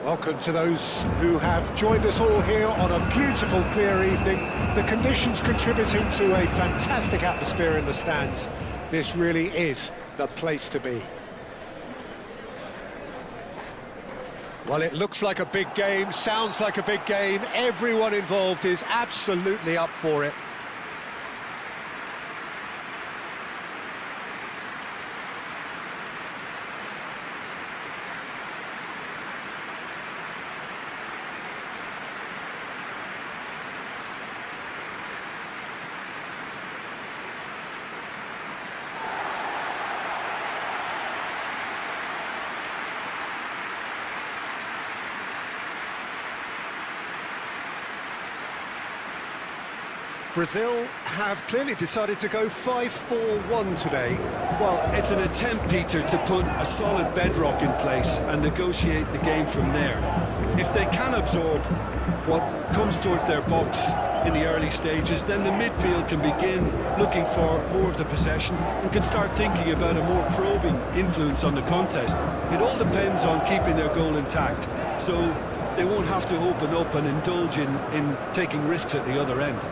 Welcome to those who have joined us all here on a beautiful, clear evening. The conditions contributing to a fantastic atmosphere in the stands. This really is the place to be. Well, it looks like a big game, sounds like a big game. Everyone involved is absolutely up for it. Brazil have clearly decided to go 5-4-1 today. Well, it's an attempt, Peter, to put a solid bedrock in place and negotiate the game from there. If they can absorb what comes towards their box in the early stages, then the midfield can begin looking for more of the possession and can start thinking about a more probing influence on the contest. It all depends on keeping their goal intact, so they won't have to open up and indulge in taking risks at the other end.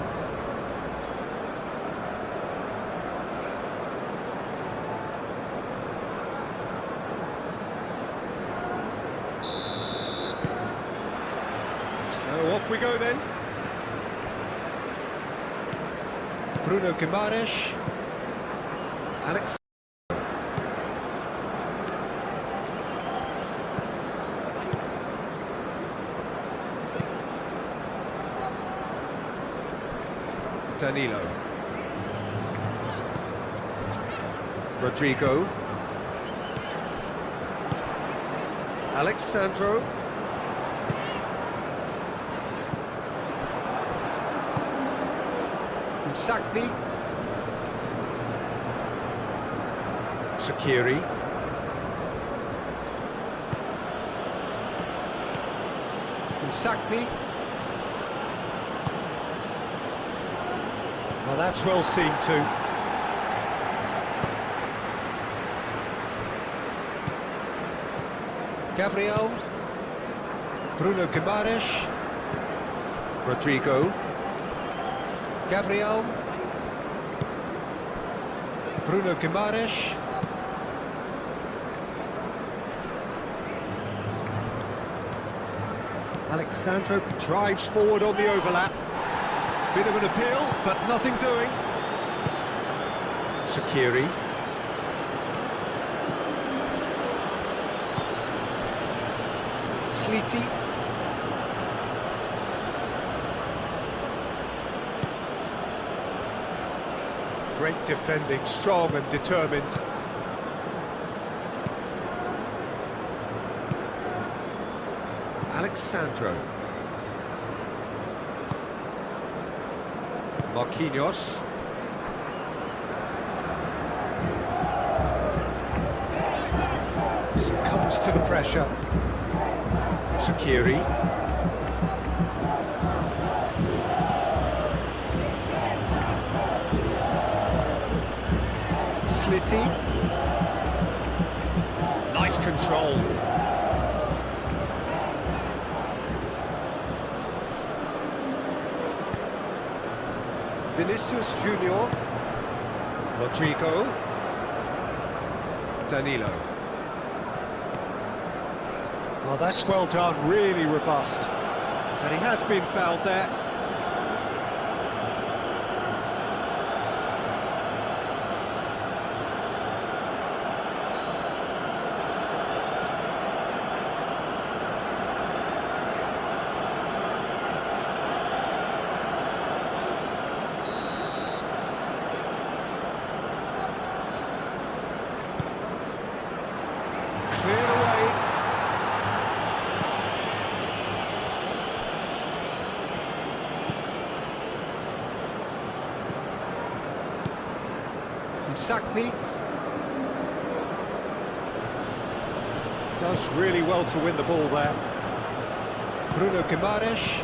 So off we go then. Bruno Guimaraes. Alex. Danilo. Rodrigo. Alexandro. Sakti. Sakiri. Sakti. Well, that's well seen too. Gabriel. Bruno Guimaraes. Rodrigo. Gabriel. Bruno Guimaraes. Alexandro drives forward on the overlap. Bit of an appeal, but nothing doing. Sakiri. Sliti. Great defending, strong and determined. Alexandro. Marquinhos. Succumbs to the pressure. Sakiri. Sliti. Nice control. Vinicius Junior. Rodrigo. Danilo. Oh, that's well done, really robust. And he has been fouled there. Cleared away. Sakti does really well to win the ball there. Bruno Guimaraes.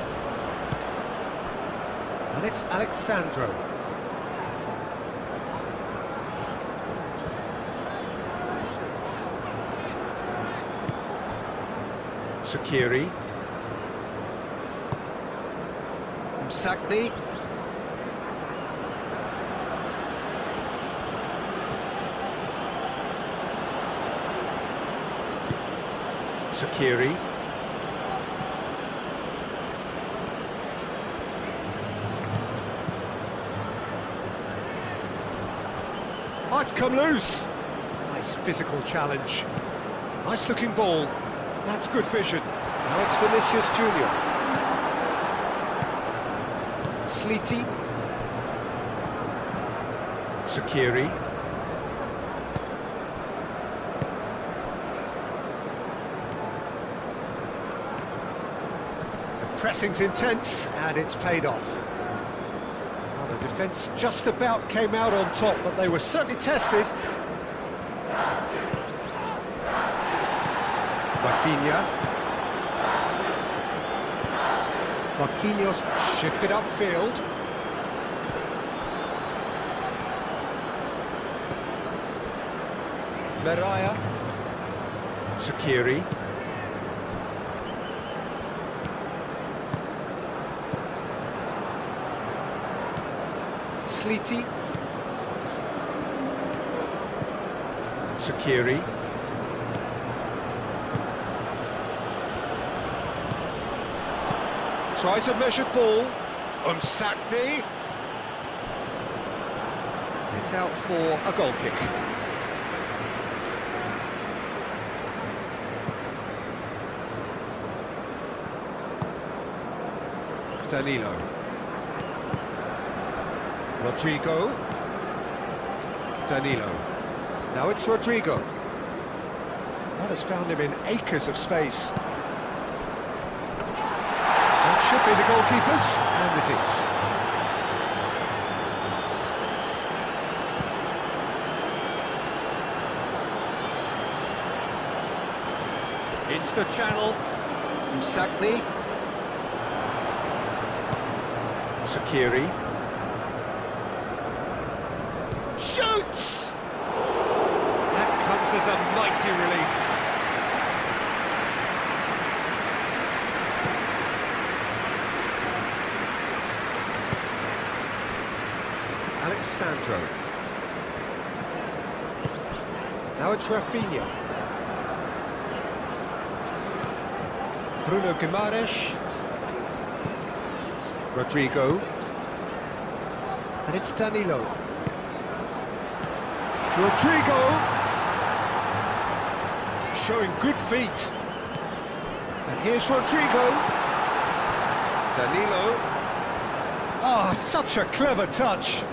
And it's Alexandro. Sakiri. Msakni. Sakiri. Oh, it's come loose. Nice physical challenge. Nice looking ball. That's good vision. Now it's Vinicius Junior. Sleety. Sakiri. The pressing's intense and it's paid off. Well, the defence just about came out on top, but they were certainly tested. Rafinha. Marquinhos shifted upfield. Meraya. Sakiri. Sleety. Sakiri. Tries a measured ball. Umsakni. It's out for a goal kick. Danilo. Rodrigo. Danilo. Now it's Rodrigo. That has found him in acres of space. That should be the goalkeeper's, and it is. Into the channel. Msakni. Sakiri. Shoots! That comes as a mighty relief. Alexandro. Now it's Rafinha. Bruno Guimaraes. Rodrigo. And it's Danilo. Rodrigo! Showing good feet. And here's Rodrigo. Danilo. Ah, such a clever touch.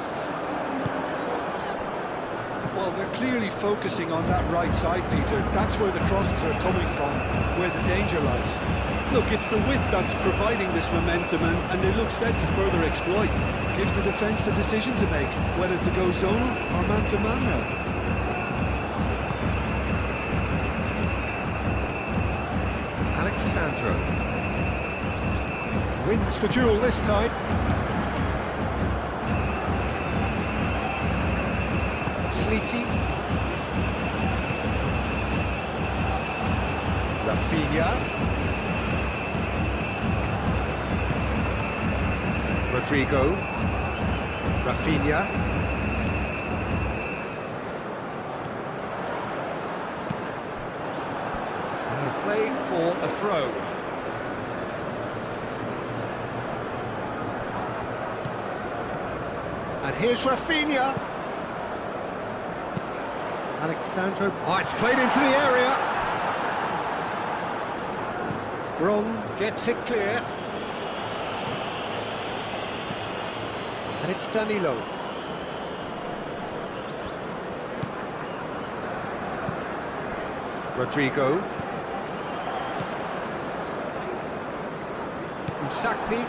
Well, they're clearly focusing on that right side, Peter. That's where the crosses are coming from, where the danger lies. Look, it's the width that's providing this momentum, and they look set to further exploit. Gives the defence a decision to make, whether to go zonal or man-to-man now. Alexandro. Wins the duel this time. Sleety. Rafinha. Rodrigo. Rafinha. Out of play for a throw. And here's Rafinha. Alexandro. Oh, it's played into the area. Bron gets it clear. And it's Danilo. Rodrigo. Msakni.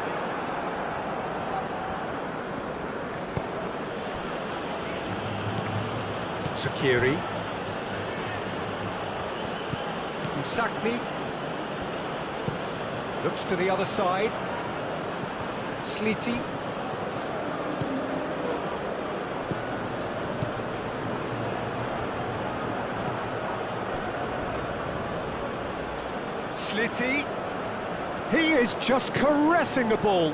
Sakiri. Msakni. Looks to the other side. Sleety. Slitty. He is just caressing the ball.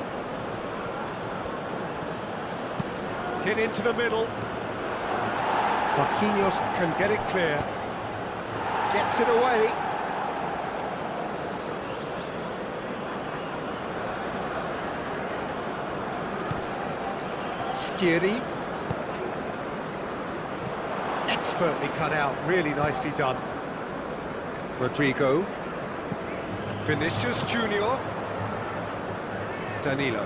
Hit into the middle. Marquinhos can get it clear. Gets it away. Skiri. Expertly cut out, really nicely done. Rodrigo. Vinicius Junior. Danilo.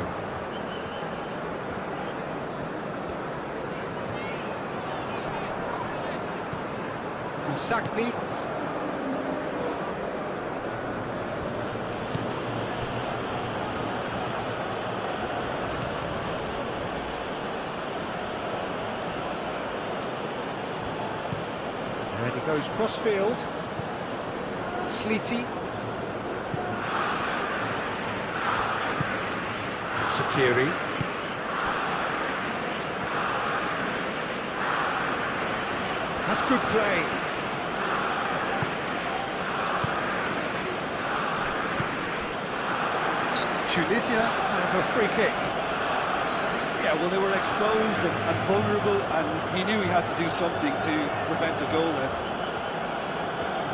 Sakni. And he goes cross-field. Sliti. Shaqiri. That's good play. Tunisia have a free kick. Yeah, well, they were exposed and vulnerable, and he knew he had to do something to prevent a goal then.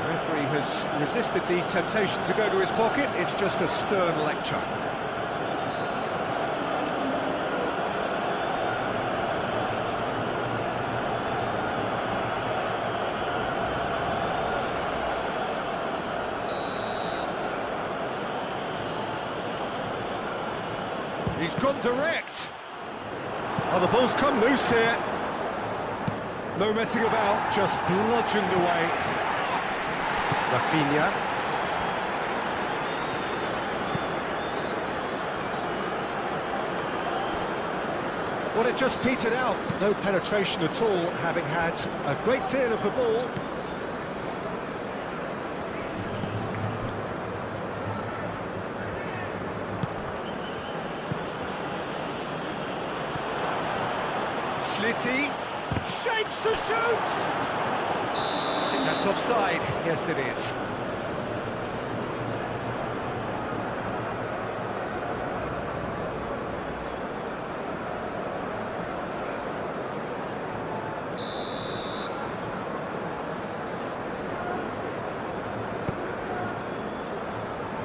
The referee has resisted the temptation to go to his pocket. It's just a stern lecture. He's gone direct. Oh, the ball's come loose here. No messing about, just bludgeoned away. Rafinha. Well, it just petered out. No penetration at all, having had a great deal of the ball. Slitty, shapes to shoot! I think that's offside. Yes, it is.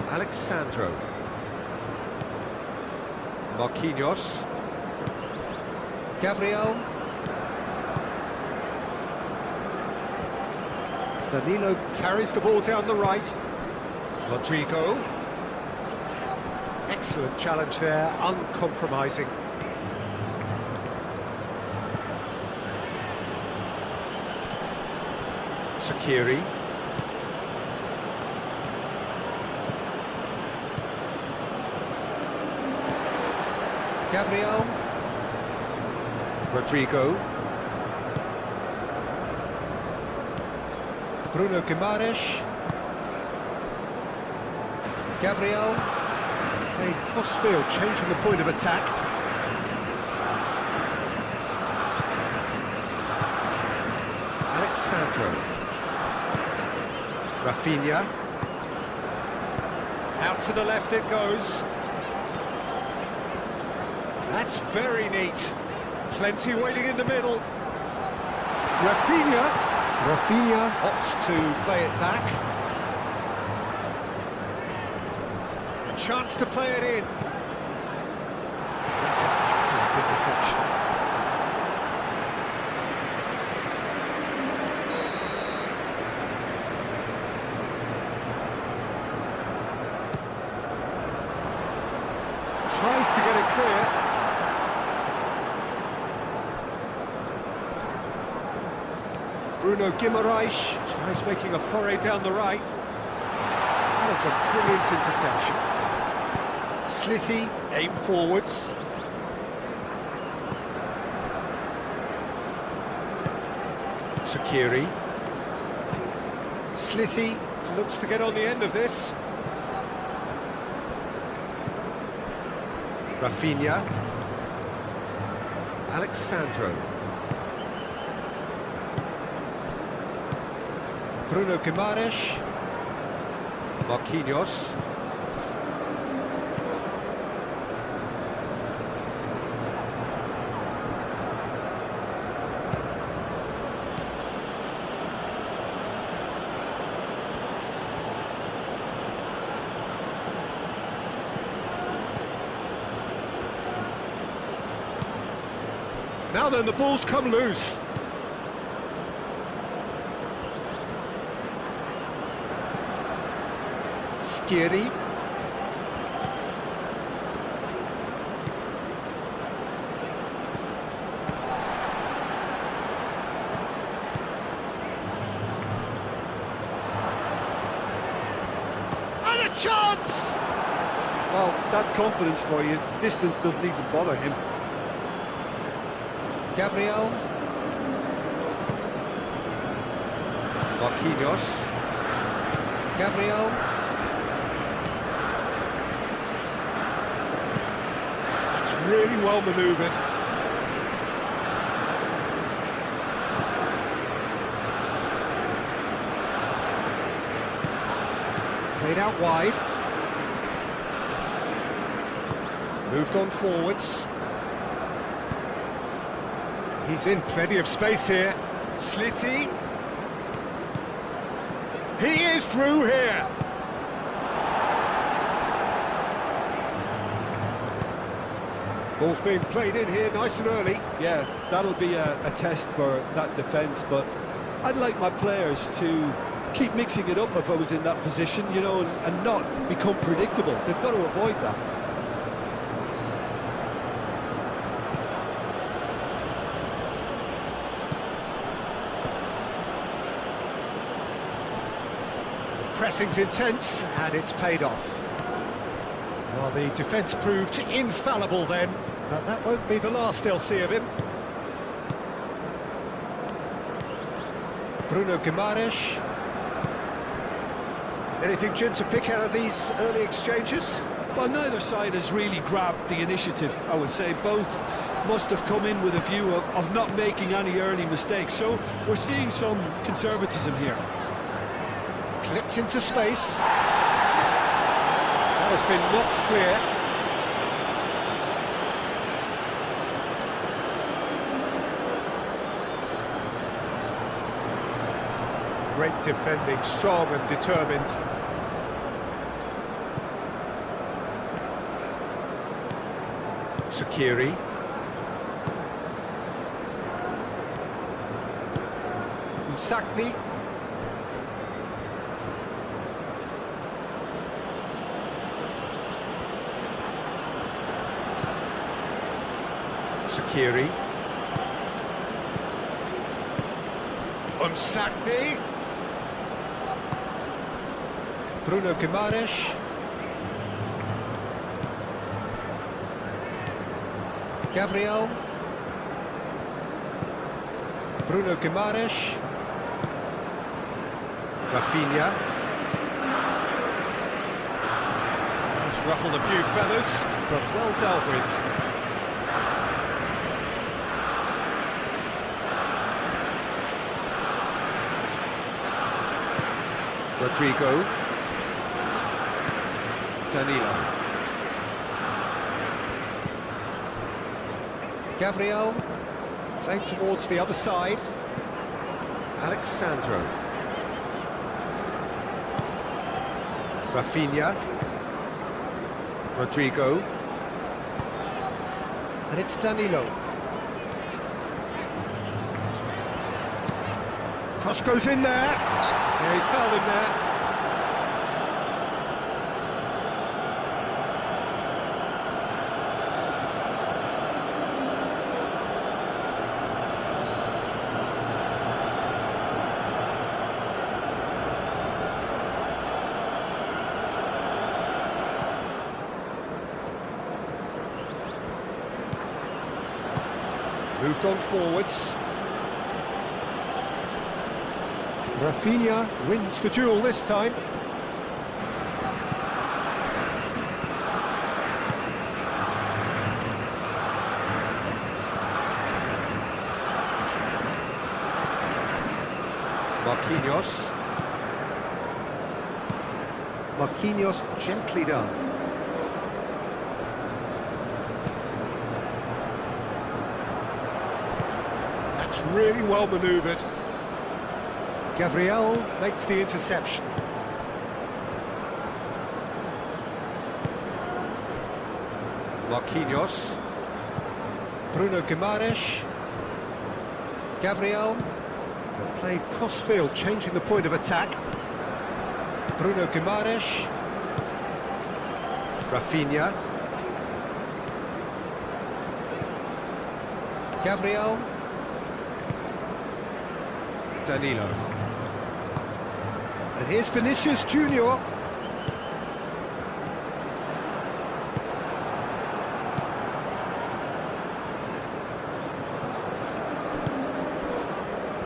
Alexandro. Marquinhos. Gabriel. Danilo carries the ball down the right. Rodrigo. Excellent challenge there, uncompromising. Shaqiri. Gabriel. Rodrigo. Bruno Guimaraes. Gabriel. Played cross-field, changing the point of attack. Alexandro. Rafinha. Out to the left it goes. That's very neat. Plenty waiting in the middle. Rafinha. Rafinha opts to play it back. A chance to play it in. That's an excellent interception. Tries to get it clear. Bruno Guimaraes tries making a foray down the right. That is a brilliant interception. Slitty, aim forwards. Shaqiri. Slitty looks to get on the end of this. Rafinha. Alexandro. Bruno Guimaraes. Marquinhos. Now then, the ball's come loose. Skiri. And a chance! Well, that's confidence for you. Distance doesn't even bother him. Gabriel. Marquinhos. Gabriel. That's really well manoeuvred. Played out wide. Moved on forwards. He's in plenty of space here. Slitty. He is through here. Ball's being played in here nice and early. Yeah, that'll be a test for that defence, but I'd like my players to keep mixing it up if I was in that position, you know, and not become predictable. They've got to avoid that. Pressing's intense, and it's paid off. Well, the defence proved infallible then, but that won't be the last they'll see of him. Bruno Guimaraes. Anything, Jim, to pick out of these early exchanges? Well, neither side has really grabbed the initiative, I would say. Both must have come in with a view of not making any early mistakes, so we're seeing some conservatism here. Clipped into space. That has been knocked clear. Great defending, strong and determined. Sakiri. Msakni. Sakiri. Umsakni. Bruno Guimaraes. Gabriel. Bruno Guimaraes. Rafinha. He's ruffled a few feathers, but well dealt with. Rodrigo. Danilo. Gabriel. Playing towards the other side. Alexandro. Rafinha. Rodrigo. And it's Danilo. Cross goes in there. Yeah, he's fouled him there. Moved on forwards. Rafinha wins the duel this time. Marquinhos. Marquinhos, gently done. That's really well manoeuvred. Gabriel makes the interception. Marquinhos. Bruno Guimaraes. Gabriel. They played cross-field, changing the point of attack. Bruno Guimaraes. Rafinha. Gabriel. Danilo. And here's Vinicius Junior.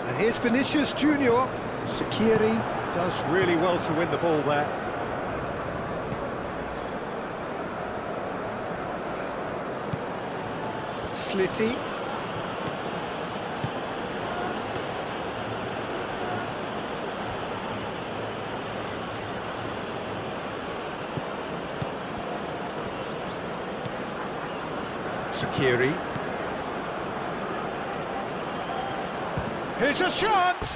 And here's Vinicius Junior. Sakiri does really well to win the ball there. Slitty. Sakiri. Here's a chance!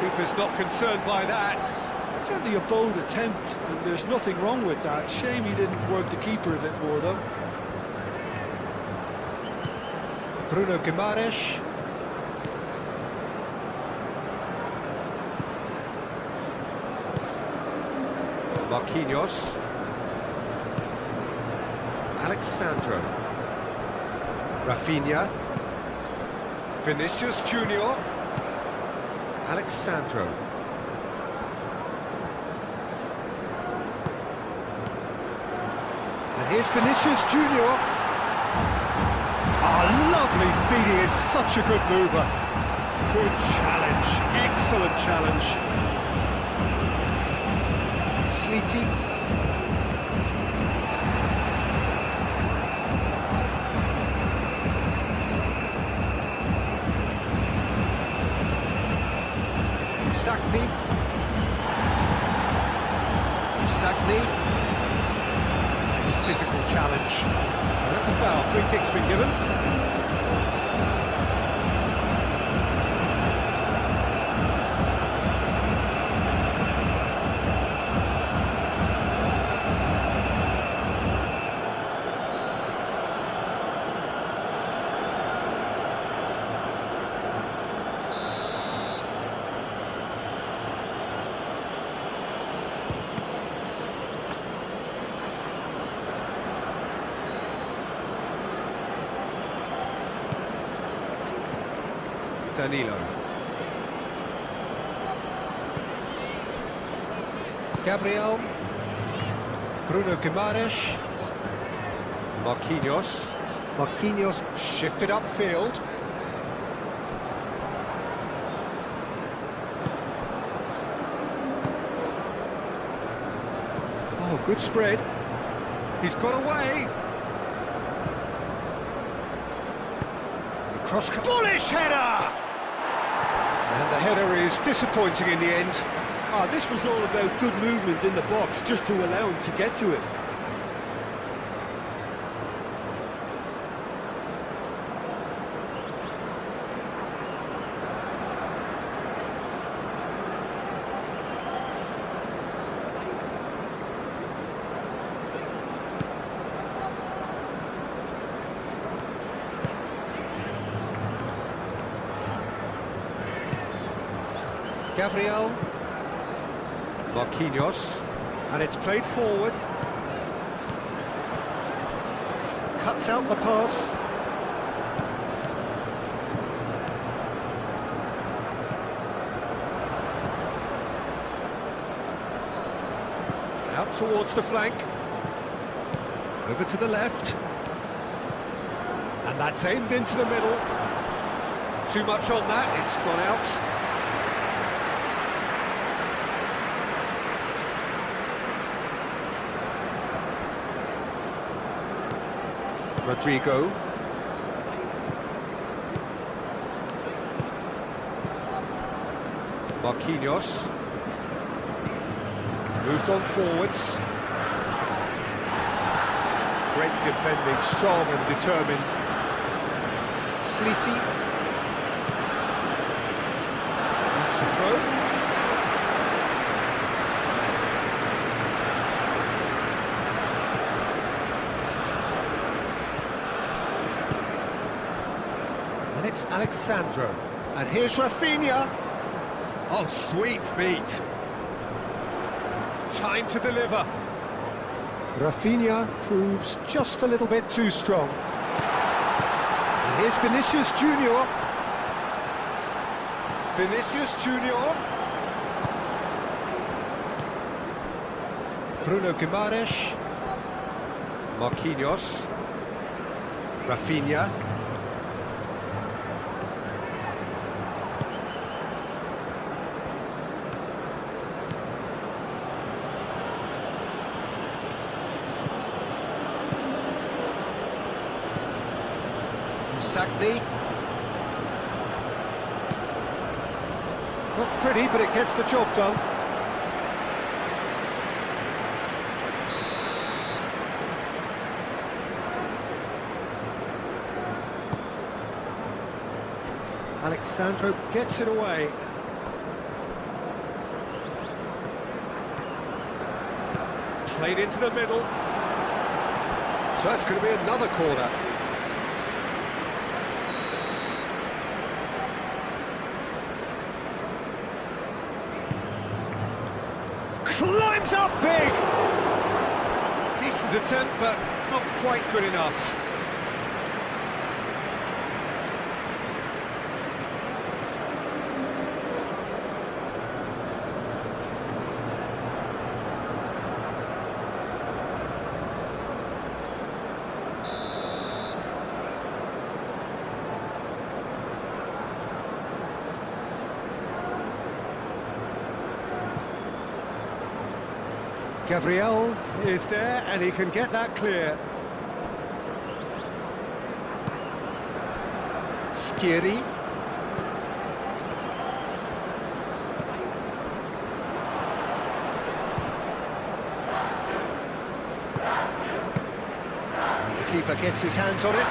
Keeper's not concerned by that. Certainly a bold attempt, and there's nothing wrong with that. Shame he didn't work the keeper a bit more, though. Bruno Guimaraes. Marquinhos. Alexandro. Rafinha. Vinicius Junior. Alexandro. And here's Vinicius Junior. Lovely feeding, is such a good mover. Good challenge, excellent challenge. Sliti. Sagni. Sagni. Nice physical challenge. And that's a foul. Free kick's been given. Danilo. Gabriel. Bruno Guimaraes. Marquinhos. Marquinhos shifted upfield. Oh, good spread. He's got away. Cross, bullish header! And the header is disappointing in the end. This was all about good movement in the box, just to allow him to get to it. Gabriel. Marquinhos. And it's played forward. Cuts out the pass. Out towards the flank. Over to the left. And that's aimed into the middle. Too much on that, it's gone out. Rodrigo. Marquinhos. Moved on forwards. Great defending, strong and determined. Sliti. That's the throw. And it's Alexandro. And here's Rafinha. Oh, sweet feet. Time to deliver. Rafinha proves just a little bit too strong. And here's Vinicius Junior. Vinicius Junior. Bruno Guimaraes. Marquinhos. Rafinha. Sagni. Not pretty, but it gets the job done. Alexandro gets it away. Played into the middle. So that's going to be another corner. Climbs up big! Decent attempt, but not quite good enough. Gabriel is there, and he can get that clear. Schieri. The keeper gets his hands on it.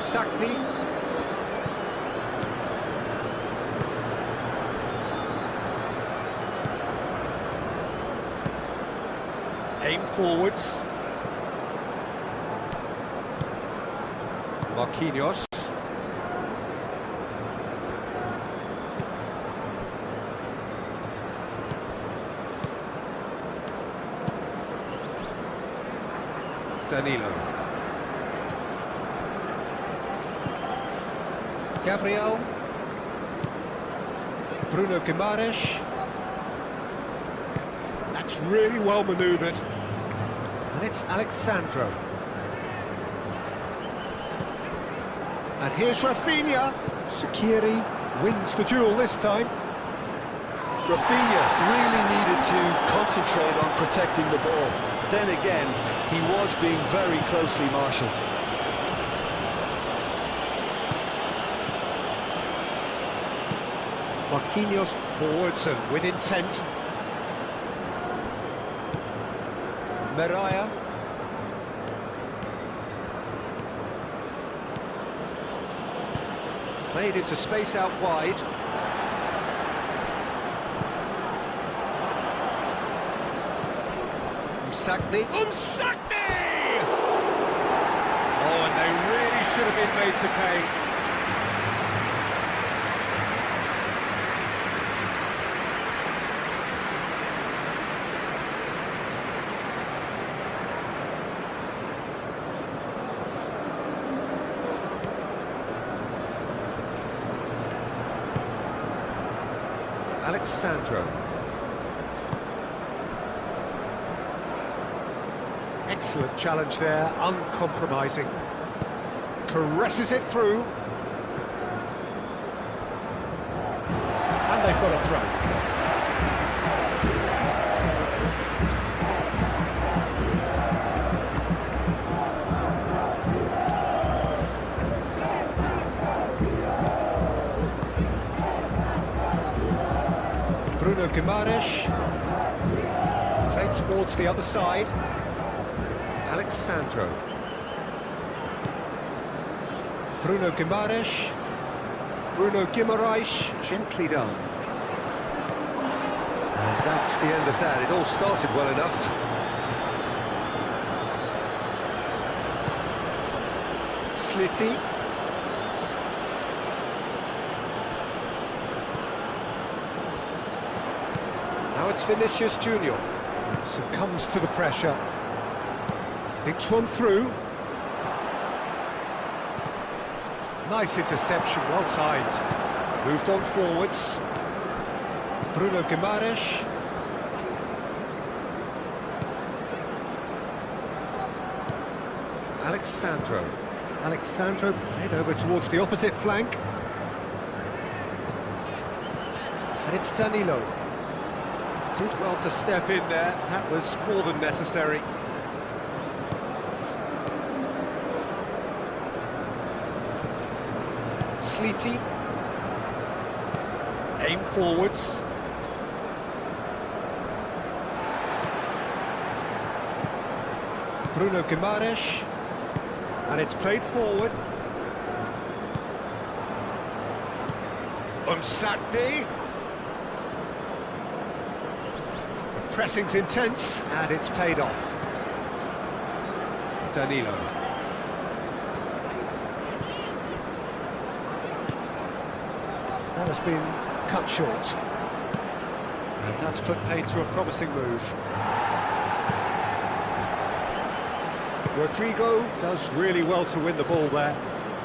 Sagni. Aim forwards. Marquinhos. Danilo. Gabriel. Bruno Guimaraes. That's really well manoeuvred. And it's Alexandro. And here's Rafinha. Schieri wins the duel this time. Rafinha really needed to concentrate on protecting the ball. Then again, he was being very closely marshalled. Marquinhos forwards and with intent. Mariah. Played into space out wide. Sagni. Sagni! Oh, and they really should have been made to pay. Alexandro. Excellent challenge there, uncompromising. Caresses it through. And they've got a throw. Guimaraes. Played towards the other side. Alexandro. Bruno Guimaraes. Bruno Guimaraes, gently done. And that's the end of that. It all started well enough. Slitty. Now it's Vinicius Junior. Succumbs to the pressure. Dinks one through. Nice interception, well timed. Moved on forwards. Bruno Guimaraes. Alexandro played over towards the opposite flank. And it's Danilo. Did well to step in there, that was more than necessary. Slitty. Aim forwards. Bruno Guimaraes. And it's played forward. Umsatni. The pressing's intense, and it's paid off. Danilo. That has been cut short. And that's put paid to a promising move. Rodrigo does really well to win the ball there.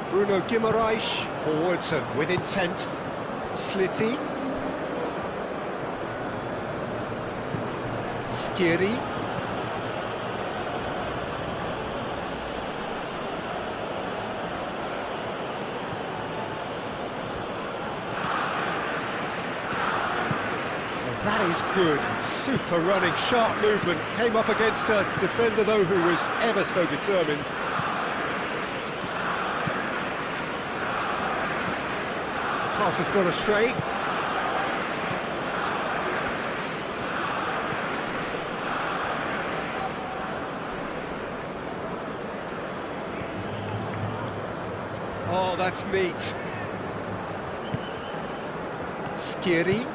Bruno Guimaraes forwards and with intent. Slitty. Skiri. That is good, super running, sharp movement, came up against a defender though who was ever so determined. Pass has gone astray. Oh, that's neat. Skiri.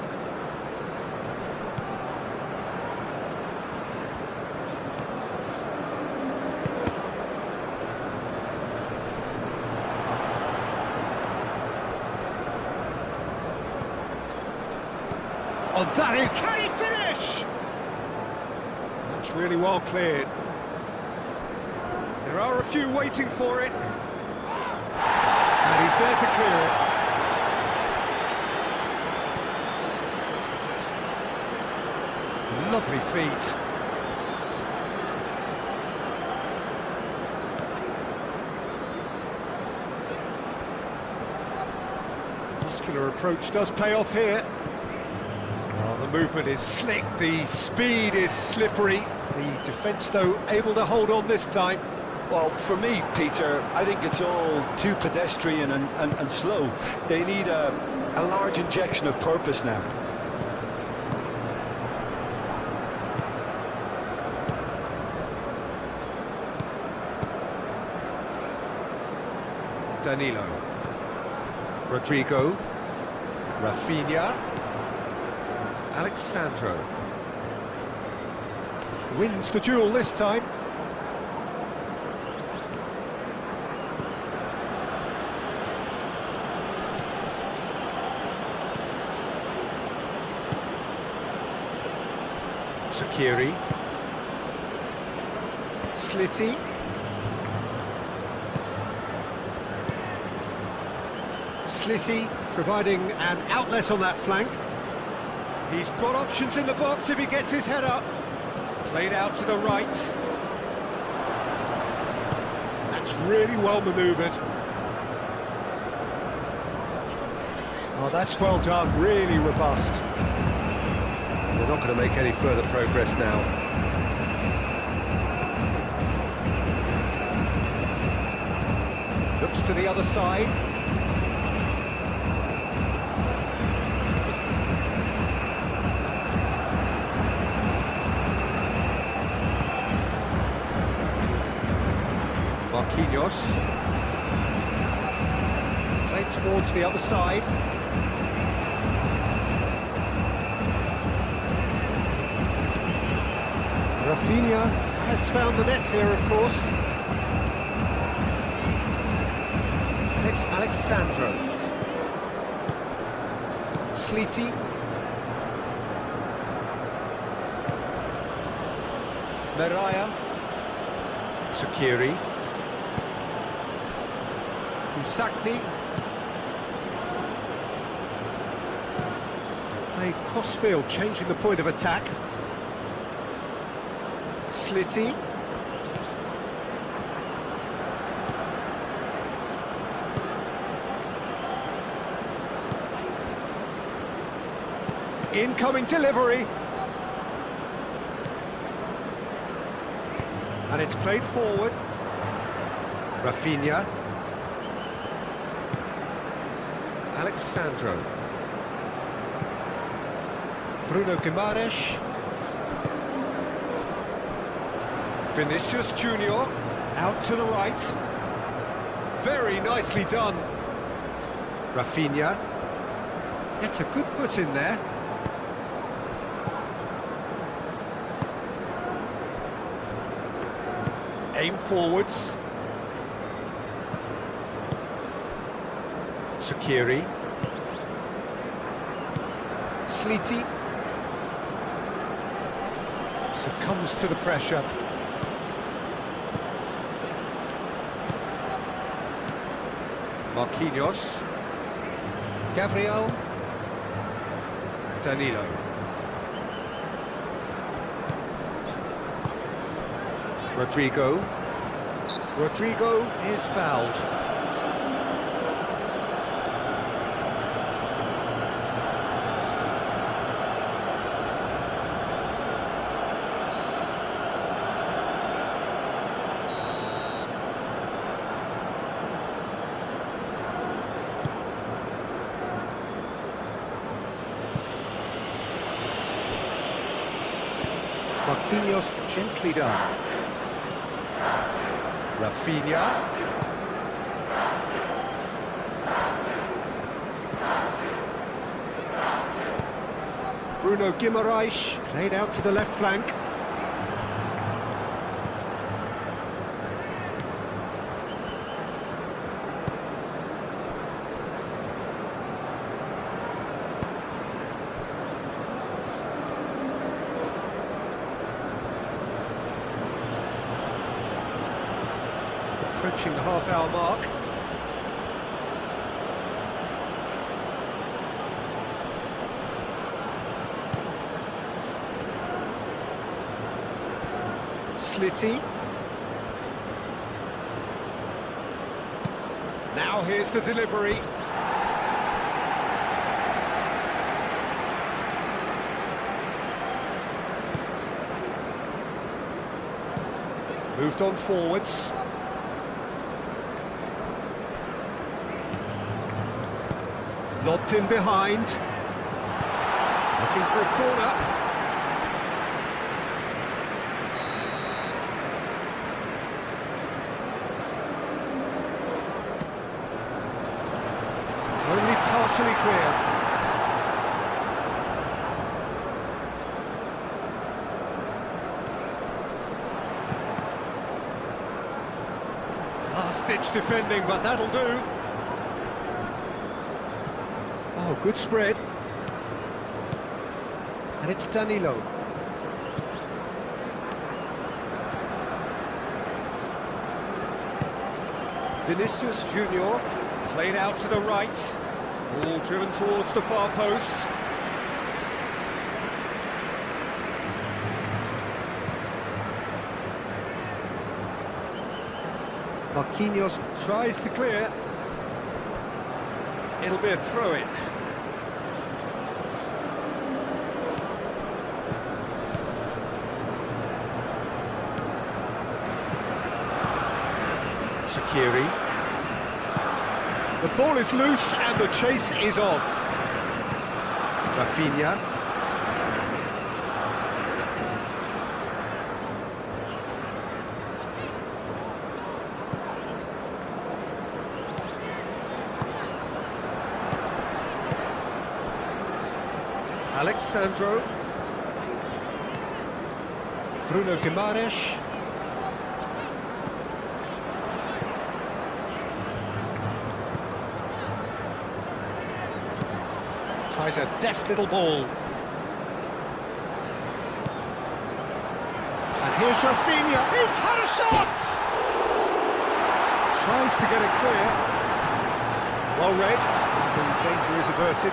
Oh, that is... Can he finish? That's really well cleared. There are a few waiting for it. And he's there to clear it. Lovely feet. Muscular approach does pay off here. The movement is slick, the speed is slippery. The defence, though, able to hold on this time. Well, for me, Peter, I think it's all too pedestrian and slow. They need a large injection of purpose now. Danilo. Rodrigo. Rafinha. Alexandro. Wins the duel this time. Shaqiri. Slitty. Slitty providing an outlet on that flank. He's got options in the box if he gets his head up. Played out to the right. That's really well manoeuvred. Oh, that's well done, really robust. They're not going to make any further progress now. Looks to the other side. Marquinhos. Played towards the other side. Rafinha has found the net here, of course. It's Alexandro. Sleety. Meraya. Sakiri. Sakni. Played cross-field, changing the point of attack. Slitty. Incoming delivery. And it's played forward. Rafinha. Alexandro. Bruno Guimaraes. Vinicius Junior. Out to the right. Very nicely done. Rafinha. Gets a good foot in there. Aim forwards. Sakiri. Sleety. Succumbs to the pressure. Marquinhos. Gabriel. Danilo. Rodrigo. Rodrigo is fouled. Marquinhos gently done. Rafinha. Bruno Guimaraes played out to the left flank. Approaching the half-hour mark. Slitty. Now here's the delivery. Moved on forwards. Lobbed in behind. Looking for a corner. Only partially clear. Last-ditch defending, but that'll do. Oh, good spread. And it's Danilo. Vinicius Junior played out to the right. Ball driven towards the far post. Marquinhos tries to clear. It'll be a throw-in. Sakiri. The ball is loose and the chase is on. Rafinha. Alexandro. Bruno Guimaraes. Tries a deft little ball. And here's Rafinha. He's had a shot! Tries to get it clear. Well read. The danger is averted.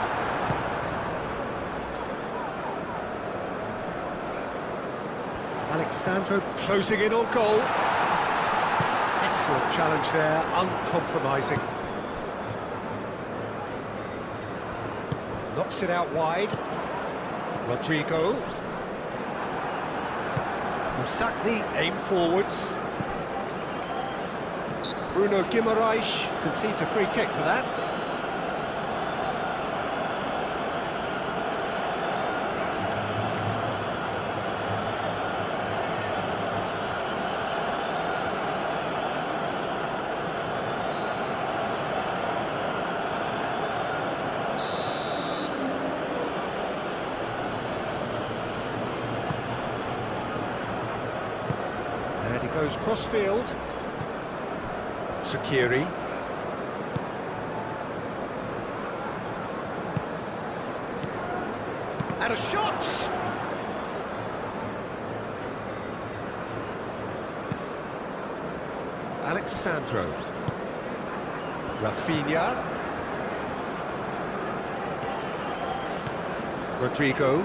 Alexandro closing in on goal. Excellent challenge there, uncompromising. Knocks it out wide. Rodrigo. Musacni aim forwards. Bruno Guimaraes concedes a free kick for that. And he goes cross-field. Sakiri. And a shot! Alexandro. Rafinha. Rodrigo.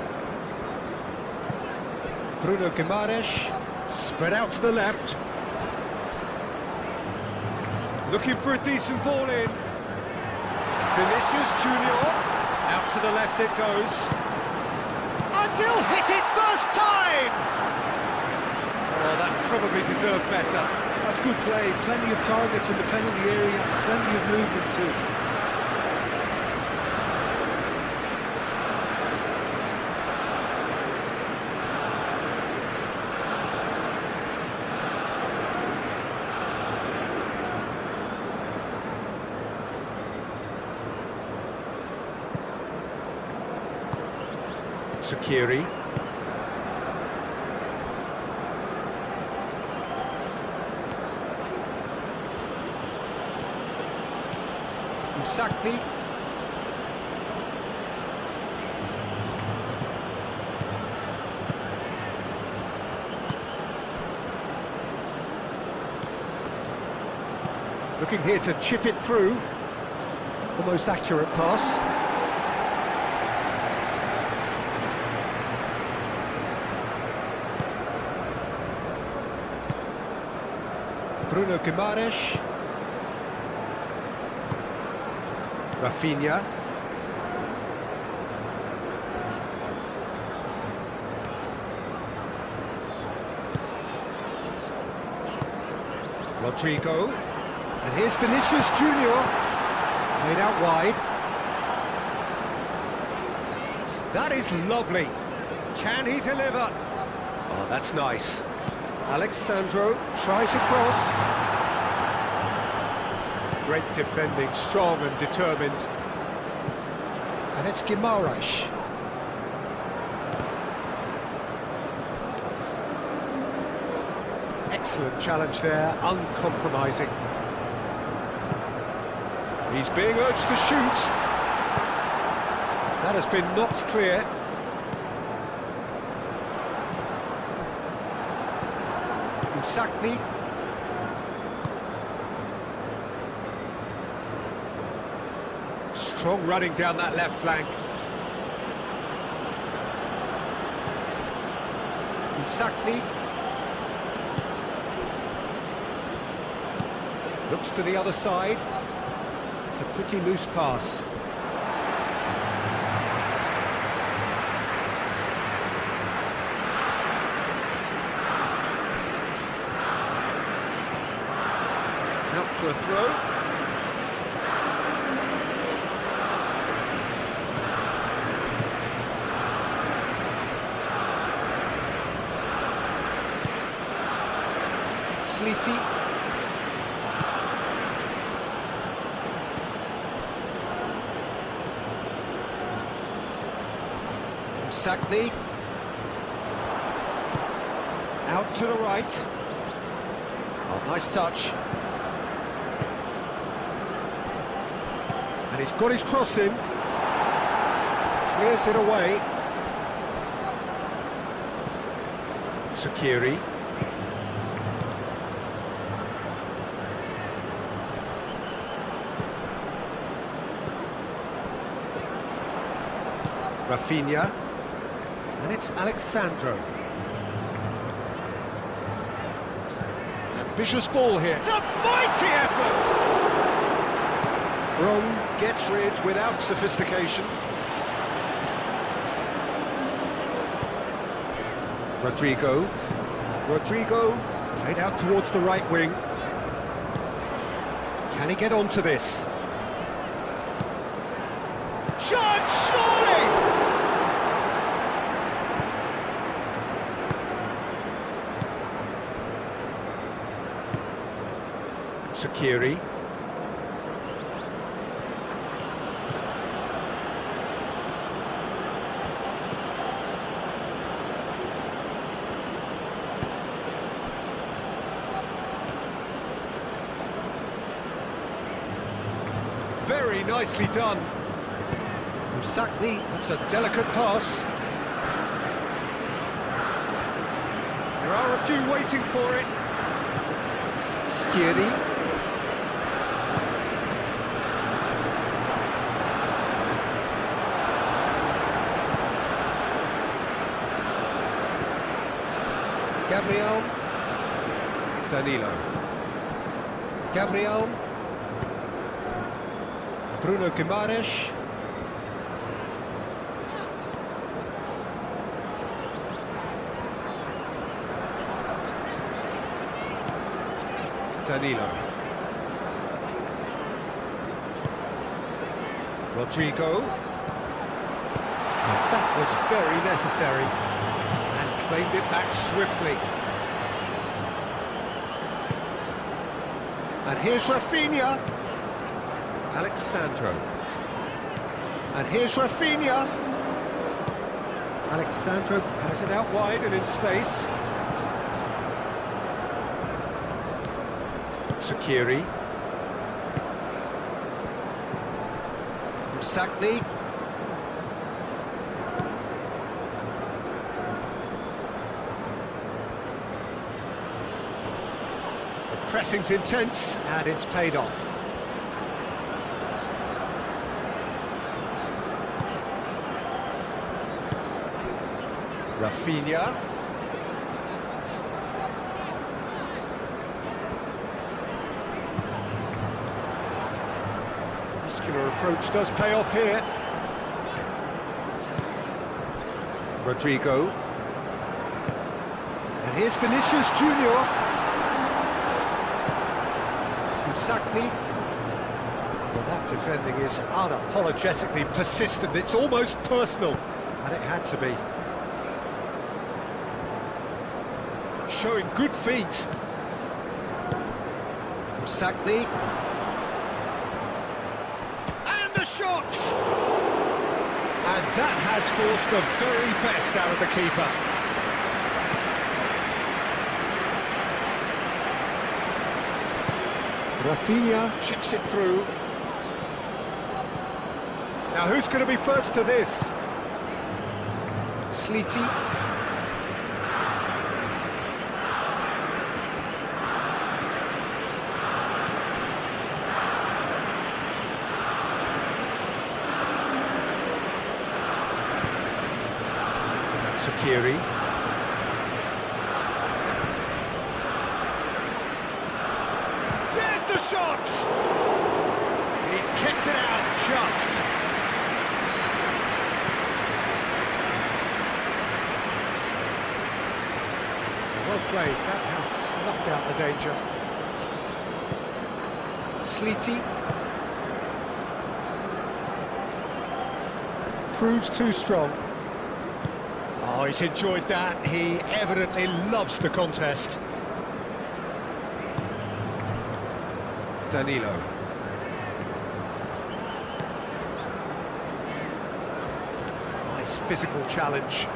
Bruno Guimaraes. Spread out to the left. Looking for a decent ball in. Vinicius Junior. Out to the left it goes. And he'll hit it first time! Oh, that probably deserved better. That's good play. Plenty of targets in the penalty area, plenty of movement too. Sakiri. Musacni. Looking here to chip it through. The most accurate pass. Bruno Guimaraes. Rafinha. Rodrigo. And here's Vinicius Junior. Played out wide. That is lovely. Can he deliver? Oh, that's nice. Alexandro tries across. Great defending, strong and determined. And it's Guimaraes. Excellent challenge there, uncompromising. He's being urged to shoot. That has been knocked clear. Musacni. Strong running down that left flank. Musacni. Looks to the other side. It's a pretty loose pass. Out for a throw. Sleety. Sakni. Out to the right. Oh, nice touch. And he's got his cross in. Clears it away. Sakiri. Rafinha. And it's Alexandro. Ambitious ball here. It's a mighty effort! Brom gets rid without sophistication. Rodrigo. Rodrigo played out towards the right wing. Can he get onto this? Shot, surely! Sakiri. Very nicely done. Sakni, that's a delicate pass. There are a few waiting for it. Skiri. Gabriel. Danilo. Gabriel. Bruno Guimaraes. Danilo. Rodrigo. And that was very necessary. And claimed it back swiftly. And here's Rafinha. Alexandro. And here's Rafinha. Alexandro has it out wide and in space. Sakiri. Sakni. The pressing's intense and it's paid off. Rafinha. Muscular approach does pay off here. Rodrigo. And here's Vinicius Junior. Sakni. Well, that defending is unapologetically persistent. It's almost personal, and it had to be. Showing good feet. Sakni. And a shot! And that has forced the very best out of the keeper. Rafinha chips it through. Now who's going to be first to this? Sliti. Sakiri. There's the shot! He's kept it out just. Well played, that has snuffed out the danger. Sliti. Proves too strong. Oh, he's enjoyed that. He evidently loves the contest. Danilo. Nice physical challenge.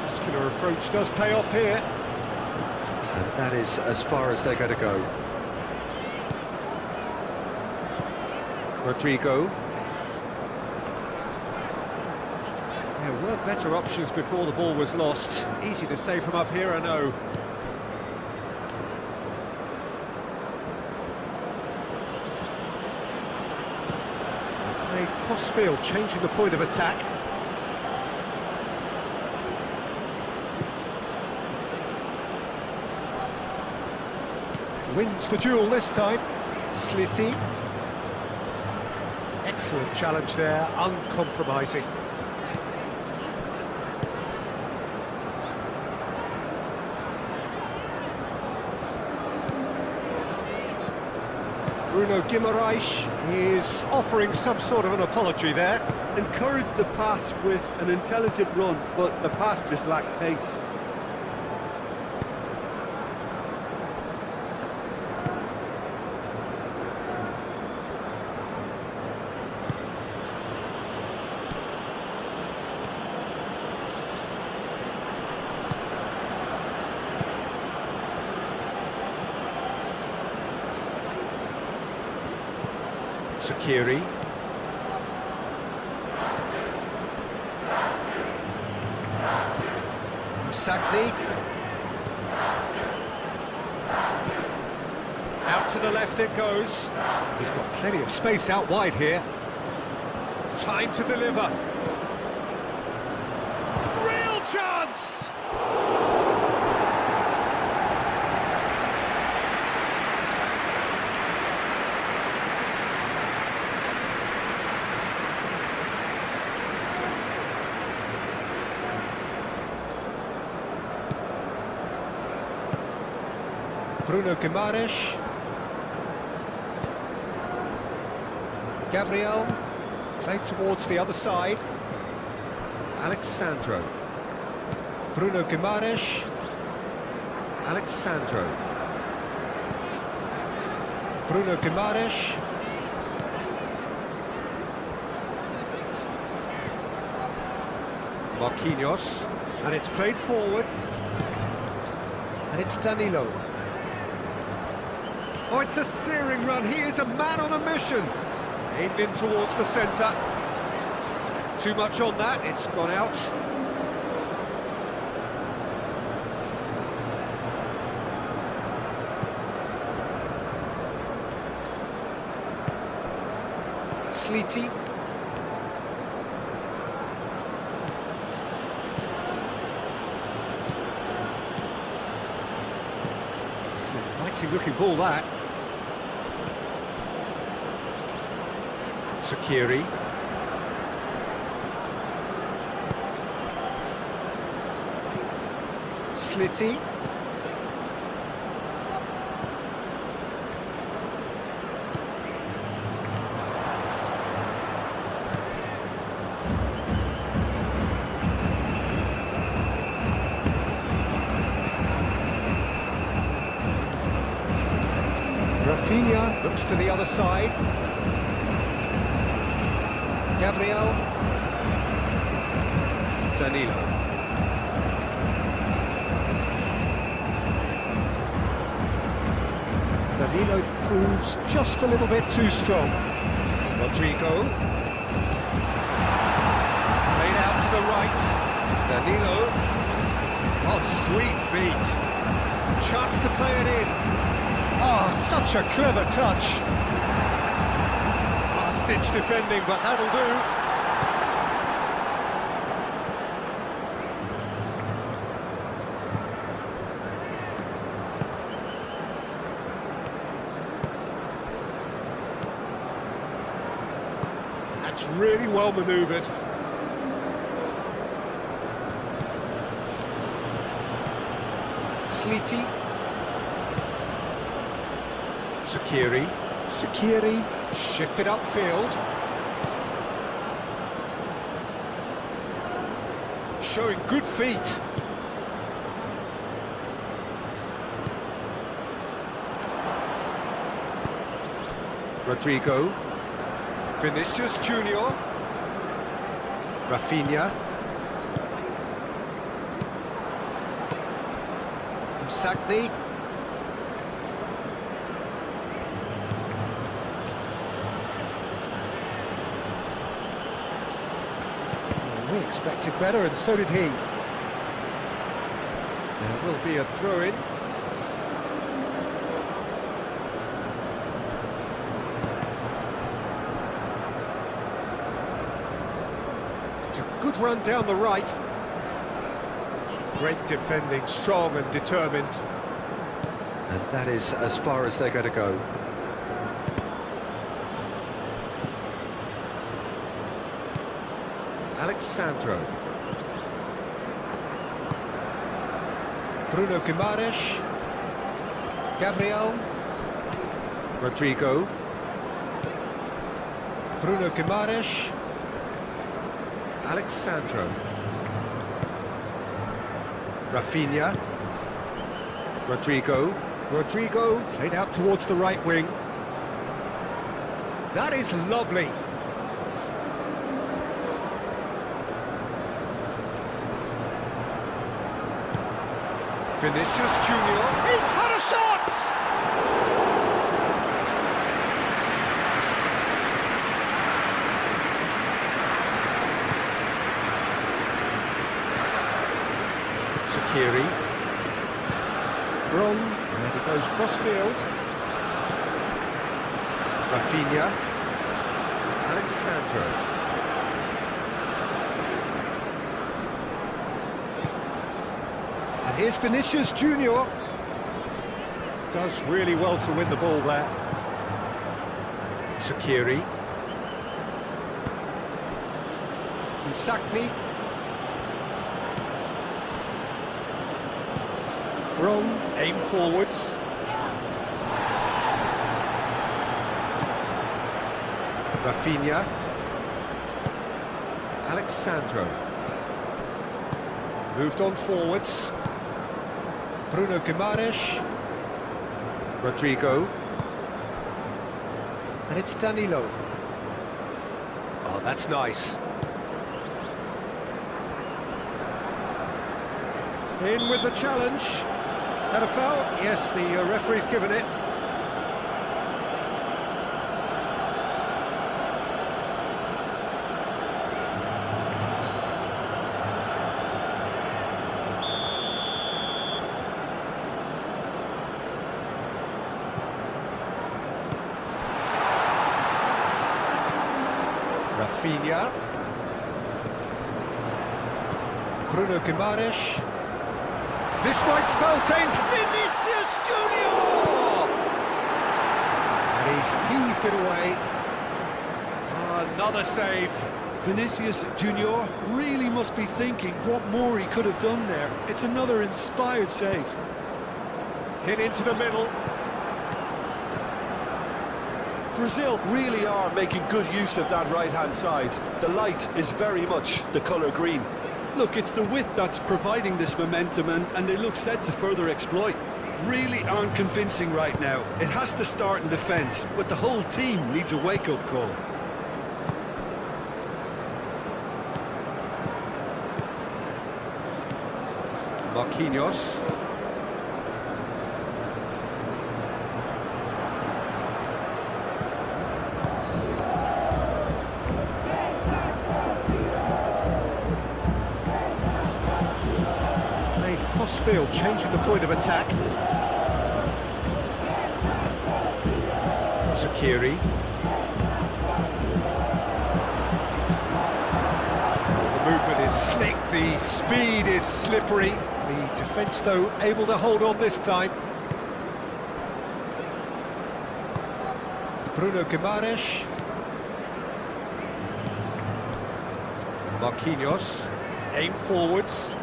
Muscular approach does pay off here. And that is as far as they're going to go. Rodrigo. There were better options before the ball was lost. Easy to say from up here, I know. Played cross-field, changing the point of attack. Wins the duel this time. Slitty. Excellent challenge there, uncompromising. Bruno Guimaraes is offering some sort of an apology there. Encouraged the pass with an intelligent run, but the pass just lacked pace. Sakiri. Sagni. Out to the left it goes. He's got plenty of space out wide here. Time to deliver. Real chance! Bruno Guimaraes. Gabriel, played towards the other side. Alexandro. Bruno Guimaraes. Alexandro. Bruno Guimaraes. Marquinhos. And it's played forward. And it's Danilo. Oh, it's a searing run. He is a man on a mission. Aimed in towards the centre. Too much on that. It's gone out. Sliti. It's an inviting looking ball, that. Sakiri. Slitty. Rafinha looks to the other side. Gabriel. Danilo. Danilo proves just a little bit too strong. Rodrigo. Played out to the right. Danilo. Oh, sweet feet. A chance to play it in. Oh, such a clever touch. Last-ditch defending, but that'll do. That's really well manoeuvred. Sliti. Sakiri. Sakiri shifted upfield. Showing good feet. Rodrigo. Vinicius Junior. Rafinha. Sakni. We expected better, and so did he. There will be a throw-in. It's a good run down the right. Great defending, strong and determined. And that is as far as they're going to go. Alexandro. Bruno Guimaraes. Gabriel. Rodrigo. Bruno Guimaraes. Alexandro. Rafinha. Rodrigo. Rodrigo played out towards the right wing. That is lovely. Vinicius Junior. He's had a shot! Shaqiri. Brom, and he goes cross-field. Rafinha. Alexandro. And here's Vinicius Junior. Does really well to win the ball there. Shaqiri. Sakni. Brom, aim forwards. Rafinha. Alexandro. Moved on forwards. Bruno Guimaraes. Rodrigo. And it's Danilo. Oh, that's nice. In with the challenge. That a foul? Yes, the referee's given it. Rafinha. Bruno Guimaraes. This might spell danger. Vinicius Junior! And he's heaved it away. Another save. Vinicius Junior really must be thinking what more he could have done there. It's another inspired save. Hit into the middle. Brazil really are making good use of that right-hand side. The light is very much the colour green. Look, it's the width that's providing this momentum, and they look set to further exploit. Really aren't convincing right now. It has to start in defence, but the whole team needs a wake-up call. Marquinhos. Crossfield, changing the point of attack. Shaqiri. The movement is slick, the speed is slippery. The defence, though, able to hold on this time. Bruno Guimaraes. Marquinhos. Aim forwards.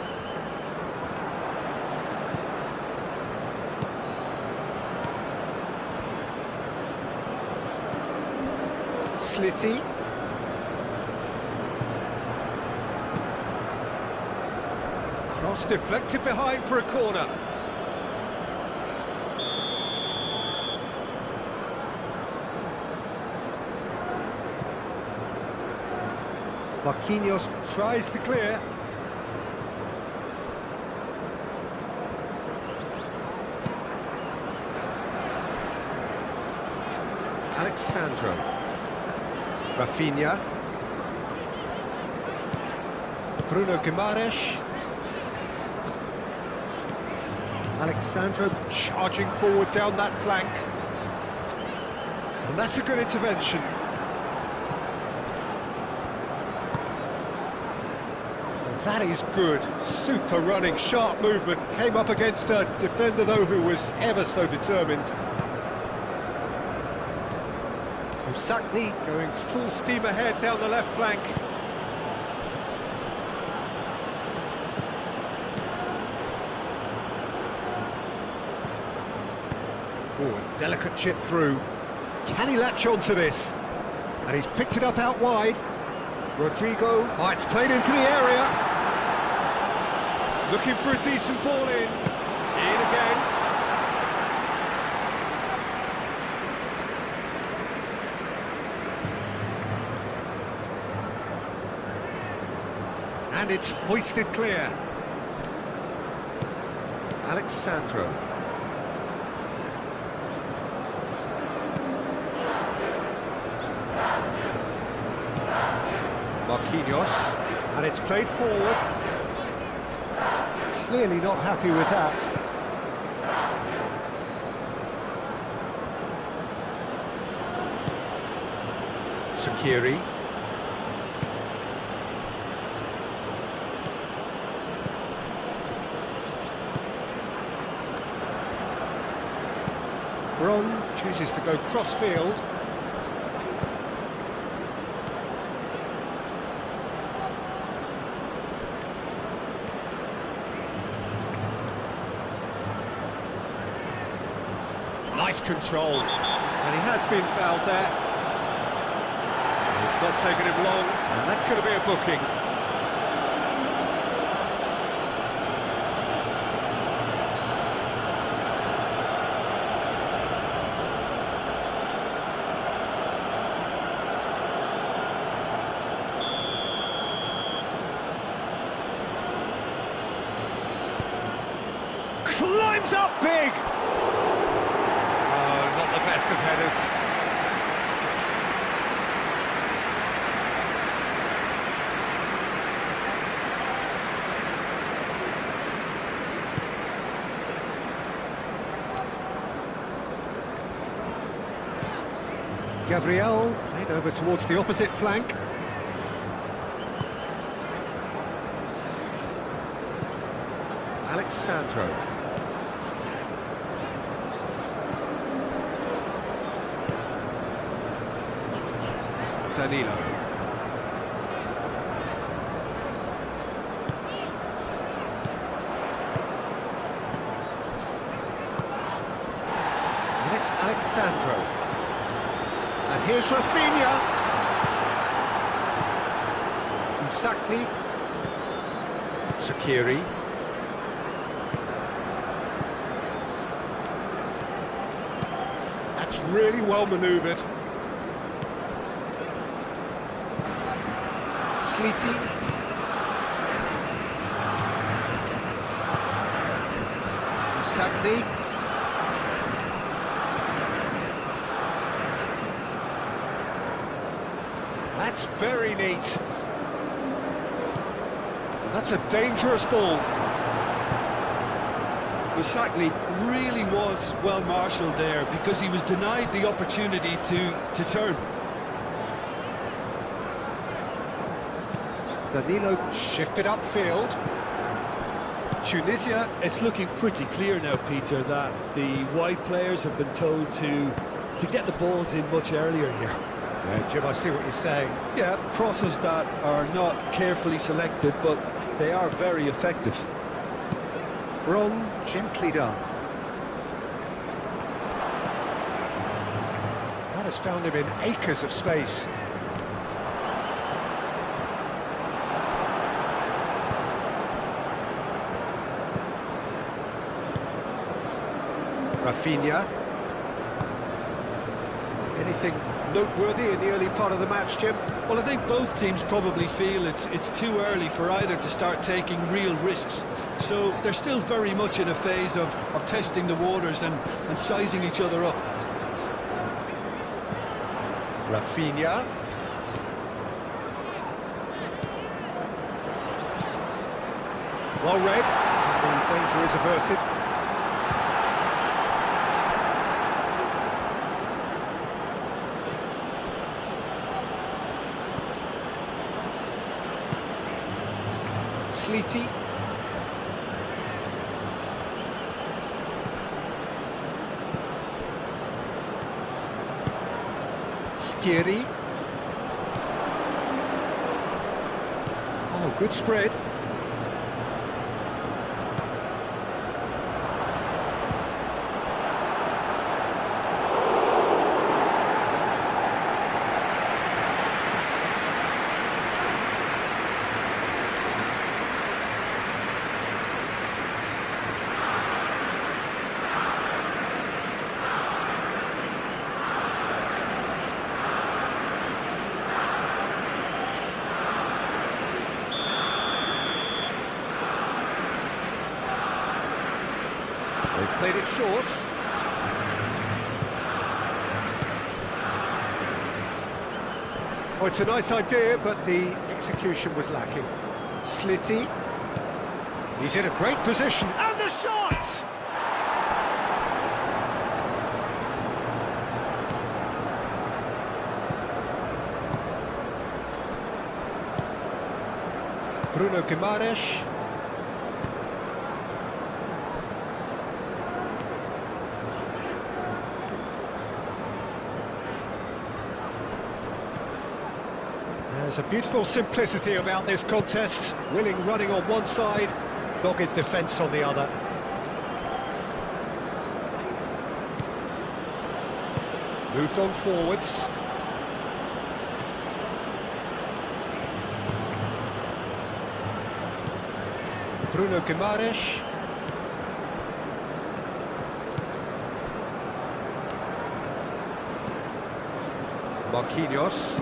Slitty. Cross deflected behind for a corner. Marquinhos tries to clear. Alexandro. Rafinha. Bruno Guimaraes. Alexandro charging forward down that flank. And that's a good intervention. That is good. Super running, sharp movement. Came up against a defender, though, who was ever so determined. Sakni going full steam ahead down the left flank. Oh, a delicate chip through. Can he latch on to this? And he's picked it up out wide. Rodrigo, oh, it's played into the area. Looking for a decent ball in. In again. And it's hoisted clear. Alexandro. Marquinhos. And it's played forward. Clearly not happy with that. Sakiri. Bron chooses to go cross-field. Nice control. And he has been fouled there. It's not taken him long, and that's going to be a booking. Climbs up big! Oh, not the best of headers. Gabriel played over towards the opposite flank. Alexandro. Danilo. And it's Alexandro. And here's Rafinha. Sakni. Sakiri. That's really well manoeuvred. Sleety. Sagni. That's very neat. And that's a dangerous ball. Sakni really was well marshalled there because he was denied the opportunity to turn. Danilo shifted upfield. Tunisia. It's looking pretty clear now, Peter, that the wide players have been told to get the balls in much earlier here. Yeah, Jim, I see what you're saying. Yeah, crosses that are not carefully selected, but they are very effective. Bron gently done. That has found him in acres of space. Rafinha. Anything noteworthy in the early part of the match, Jim? Well, I think both teams probably feel it's too early for either to start taking real risks. So they're still very much in a phase of testing the waters and sizing each other up. Rafinha. Well read. The danger is averted. Sleety. Skiri. Oh, good spread. They've played it short. Oh, it's a nice idea, but the execution was lacking. Slitty. He's in a great position. And the shot! Bruno Guimaraes. There's a beautiful simplicity about this contest. Willing running on one side, dogged defence on the other. Moved on forwards. Bruno Guimaraes. Marquinhos.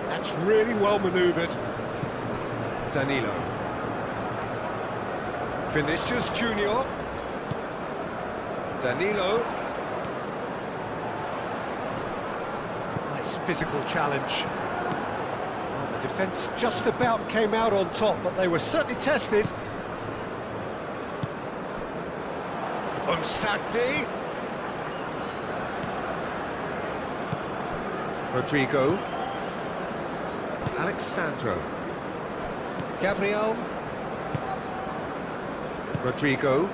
That's really well manoeuvred. Danilo. Vinicius Junior. Danilo. Nice physical challenge. Well, the defence just about came out on top, but they were certainly tested. Umsadni. Rodrigo. Alexandro. Gabriel. Rodrigo.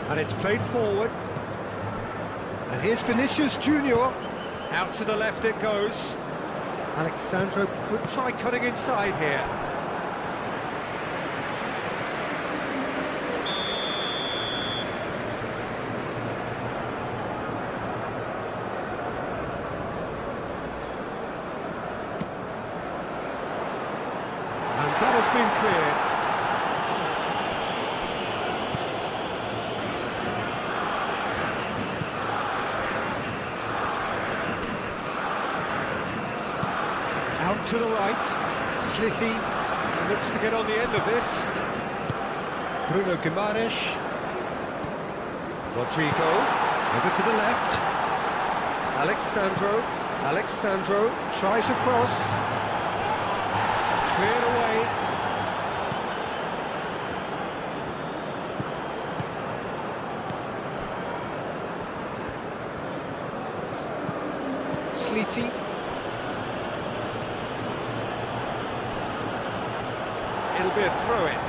And it's played forward. And here's Vinicius Junior. Out to the left it goes. Alexandro could try cutting inside here. And that has been cleared. Out to the right, Slitty looks to get on the end of this. Bruno Guimaraes. Rodrigo. Over to the left. Alexandro. Alexandro. Tries across. Cleared away. Sleety. It'll be a throw-in.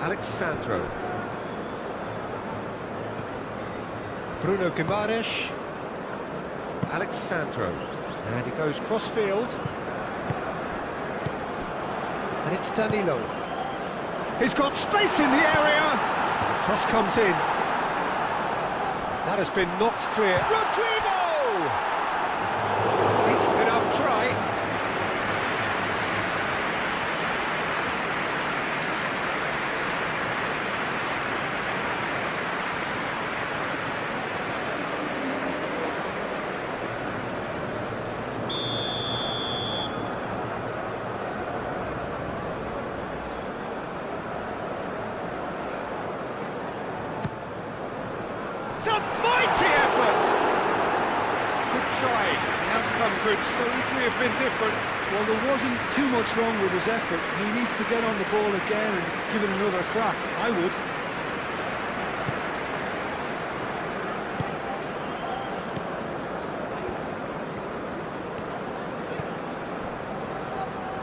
Alexandro. Bruno Guimaraes. Alexandro. And he goes cross-field. And it's Danilo. He's got space in the area. The cross comes in. That has been knocked clear. Rodrigo! Decent enough try. outcome could so easily have been different. Well, there wasn't too much wrong with his effort. He needs to get on the ball again and give it another crack. I would.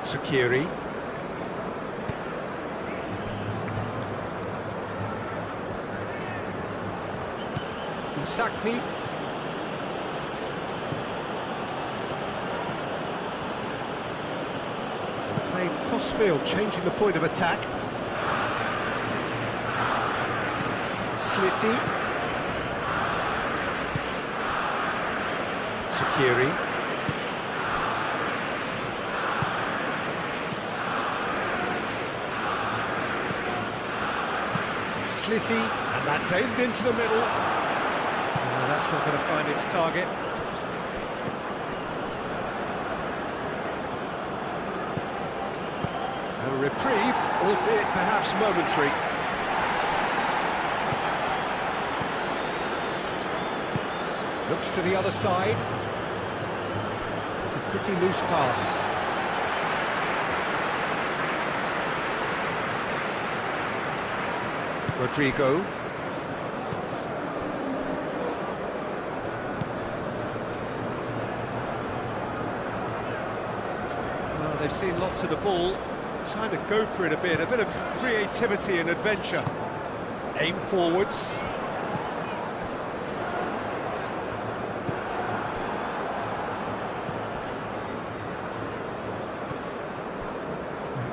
Sakiri. Sakni. Playing cross-field, changing the point of attack. Slitty. Sakiri. Slitty, and that's aimed into the middle. That's not going to find its target. A reprieve, albeit perhaps momentary. Looks to the other side. It's a pretty loose pass. Rodrigo. Well, they've seen lots of the ball. Time to go for it a bit of creativity and adventure. Aim forwards.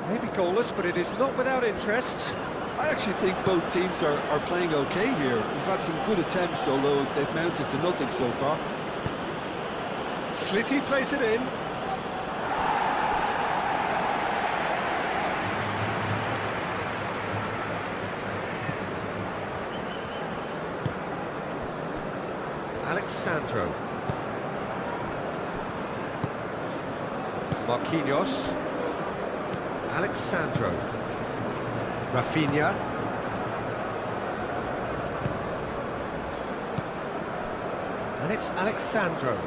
Maybe goalless, but it is not without interest. I actually think both teams are playing okay here. We've had some good attempts, although they've mounted to nothing so far. Slitty plays it in. Alexandro. Marquinhos. Alexandro. Rafinha. And it's Alexandro.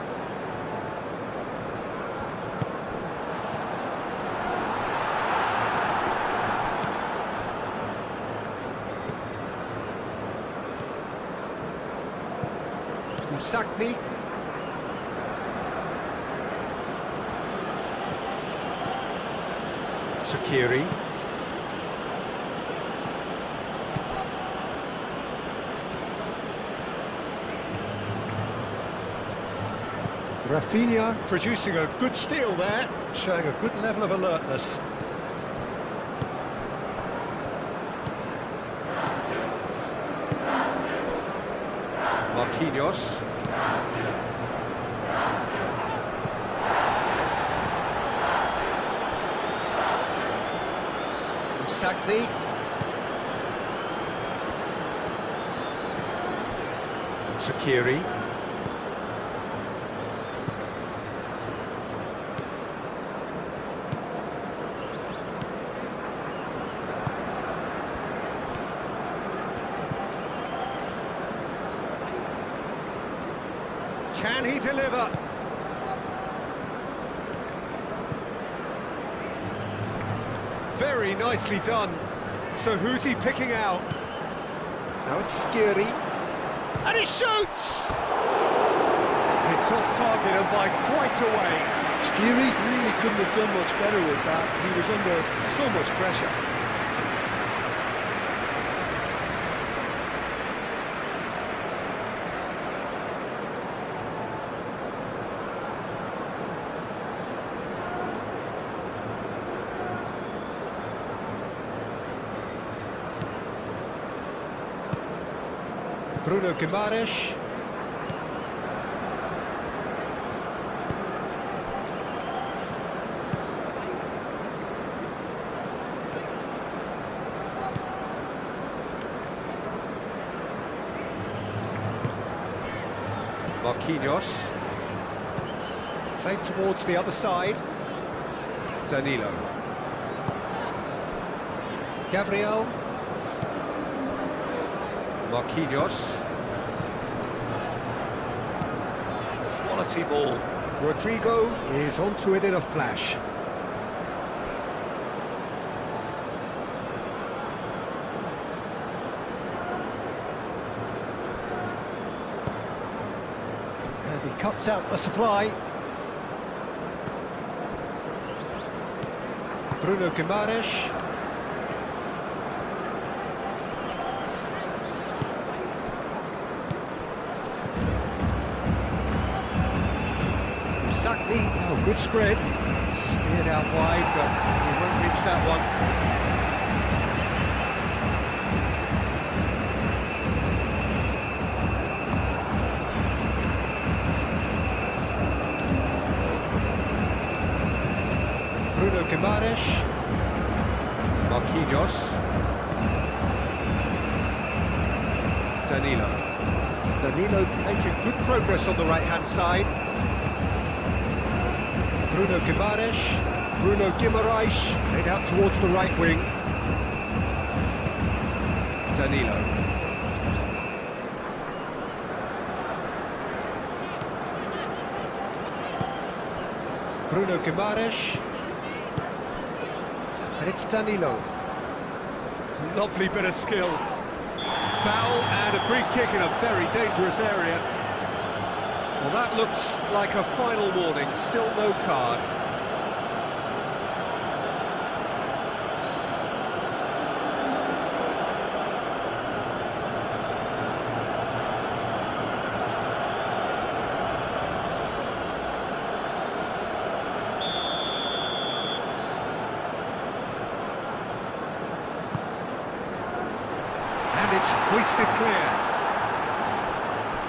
Sakni. Sakiri. Rafinha producing a good steal there, showing a good level of alertness. Marquinhos. Sagni. Sakiri. Can he deliver? Very nicely done. So who's he picking out? Now it's Skiri. And he shoots! It's off target and by quite a way. Skiri really couldn't have done much better with that. He was under so much pressure. Bruno Guimaraes. Marquinhos. Played towards the other side. Danilo. Gabriel. Marquinhos. Quality ball. Rodrigo is onto it in a flash. And he cuts out the supply. Bruno Guimaraes. Sakni, oh, good spread. Steered out wide, but he won't reach that one. Bruno Guimaraes. Marquinhos. Danilo making good progress on the right-hand side. Bruno Guimaraes, laid out towards the right wing. Danilo. Bruno Guimaraes. And it's Danilo. Lovely bit of skill. Foul and a free kick in a very dangerous area. Well, that looks like a final warning, still no card. And it's hoisted clear.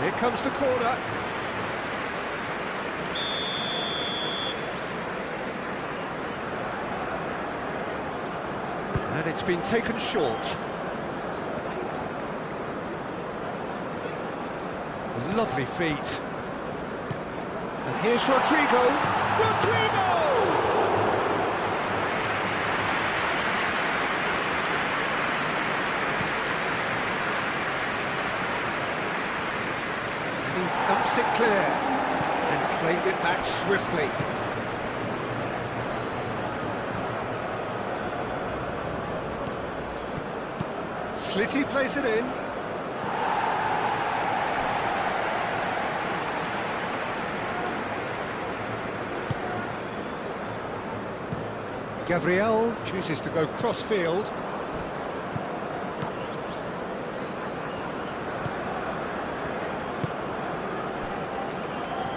Here comes the corner. And it's been taken short. Lovely feet. And here's Rodrigo. Rodrigo! And he thumps it clear and claimed it back swiftly. Slitty plays it in. Gabriel chooses to go cross-field.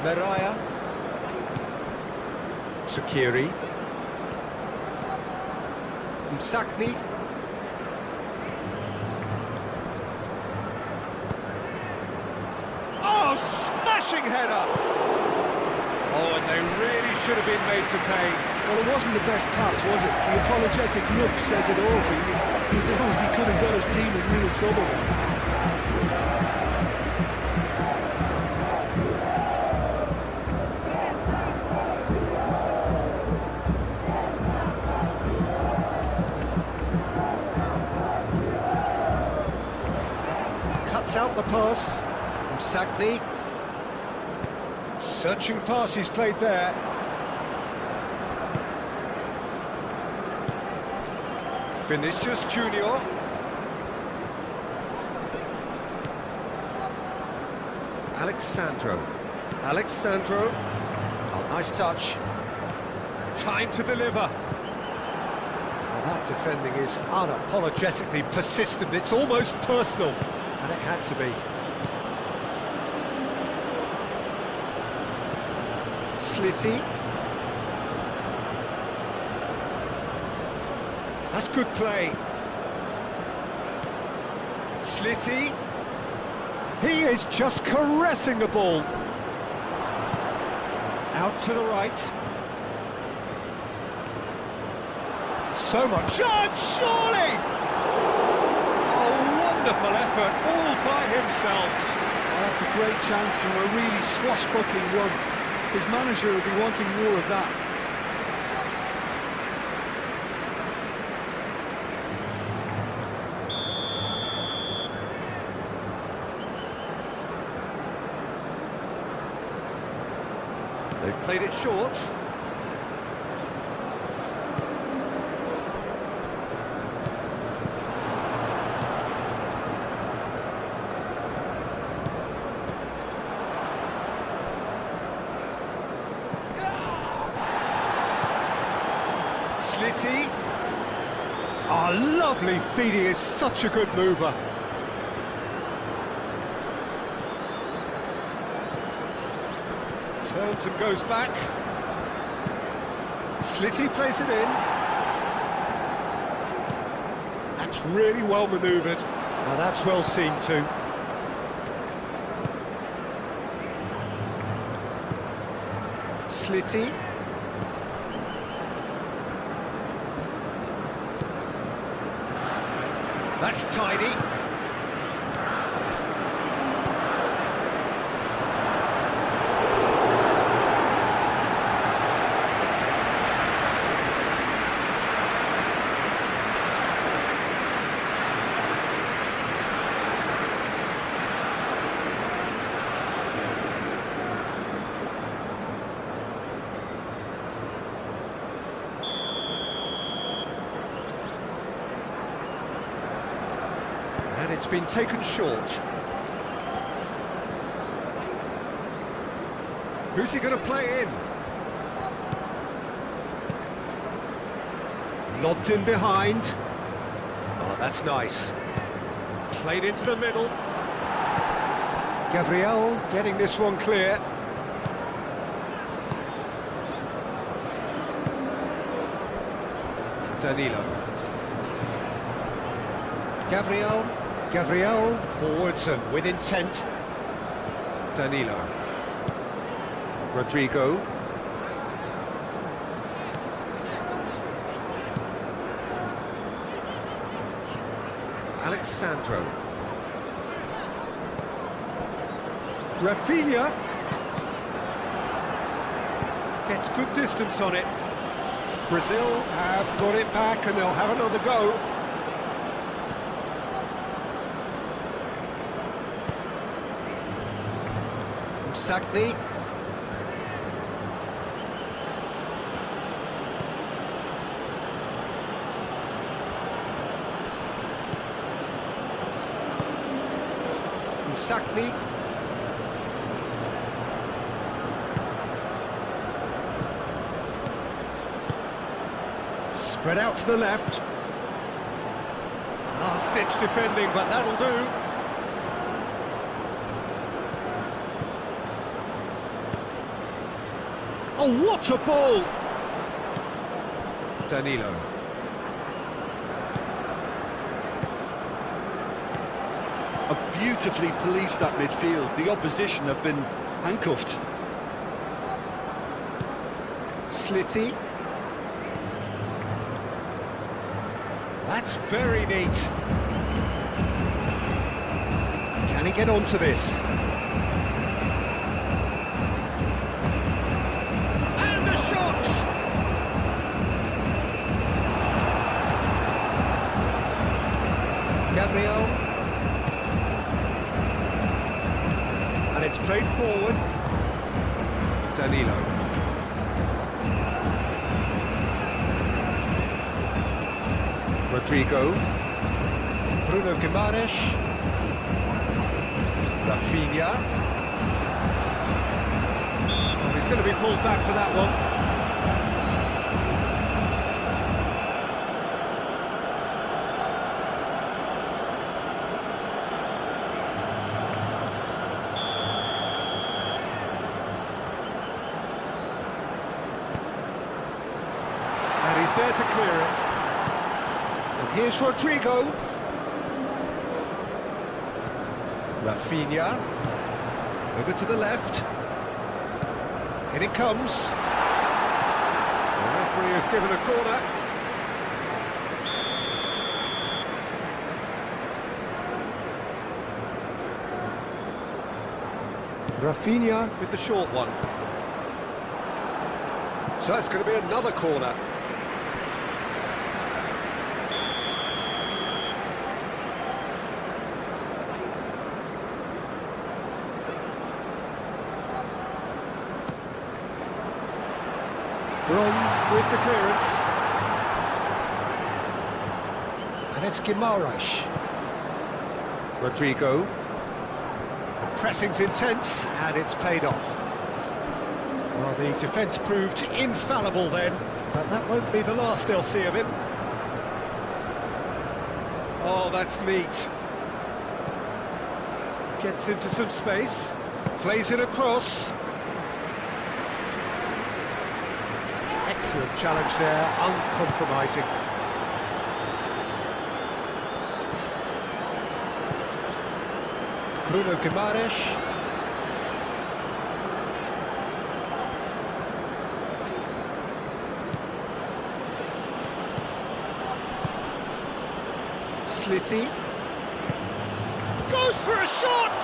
Meraya. Sakiri. Msakni. Oh, smashing header! Oh, and they really should have been made to pay. Well, it wasn't the best pass, was it? The apologetic look says it all. He knows he could have got his team in real trouble. Cuts out the pass. Sagni. Searching pass he's played there. Vinicius Junior. Alexandro. Oh, nice touch. Time to deliver. Well, that defending is unapologetically persistent. It's almost personal, and it had to be. Slitty. That's good play. Slitty. He is just caressing the ball. Out to the right. So much chance, surely! Oh, wonderful effort, all by himself. Well, that's a great chance and a really swashbuckling run. His manager will be wanting more of that. They've played it short. Slitty. Oh, lovely feed, he is such a good mover. Turns and goes back. Slitty plays it in. That's really well manoeuvred. Now that's well seen too. Slitty. That's tidy. And it's been taken short. Who's he going to play in? Lobbed in behind. Oh, that's nice. Played into the middle. Gabriel getting this one clear. Danilo. Gabriel forwards and with intent. Danilo. Rodrigo. Alexandro. Rafinha. Gets good distance on it. Brazil have got it back and they'll have another go. Sakni. Sakni. Spread out to the left. Last-ditch defending, but that'll do. Oh, what a ball! Danilo. Have beautifully policed that midfield. The opposition have been handcuffed. Slitty. That's very neat. Can he get onto this? And the shot! Gabriel. And it's played forward. Danilo. Rodrigo. Bruno Guimaraes. Rafinha. Oh, he's going to be pulled back for that one. And he's there to clear it. Here's Rodrigo. Rafinha. Over to the left. In it comes. The referee has given a corner. Rafinha with the short one. So it's going to be another corner. Brom with the clearance. And it's Guimaraes. Rodrigo. Pressing's intense, and it's paid off. Well, the defence proved infallible then, but that won't be the last they'll see of him. Oh, that's neat. Gets into some space. Plays it across. Excellent challenge there, uncompromising. Bruno Guimaraes. Slitty. Goes for a shot!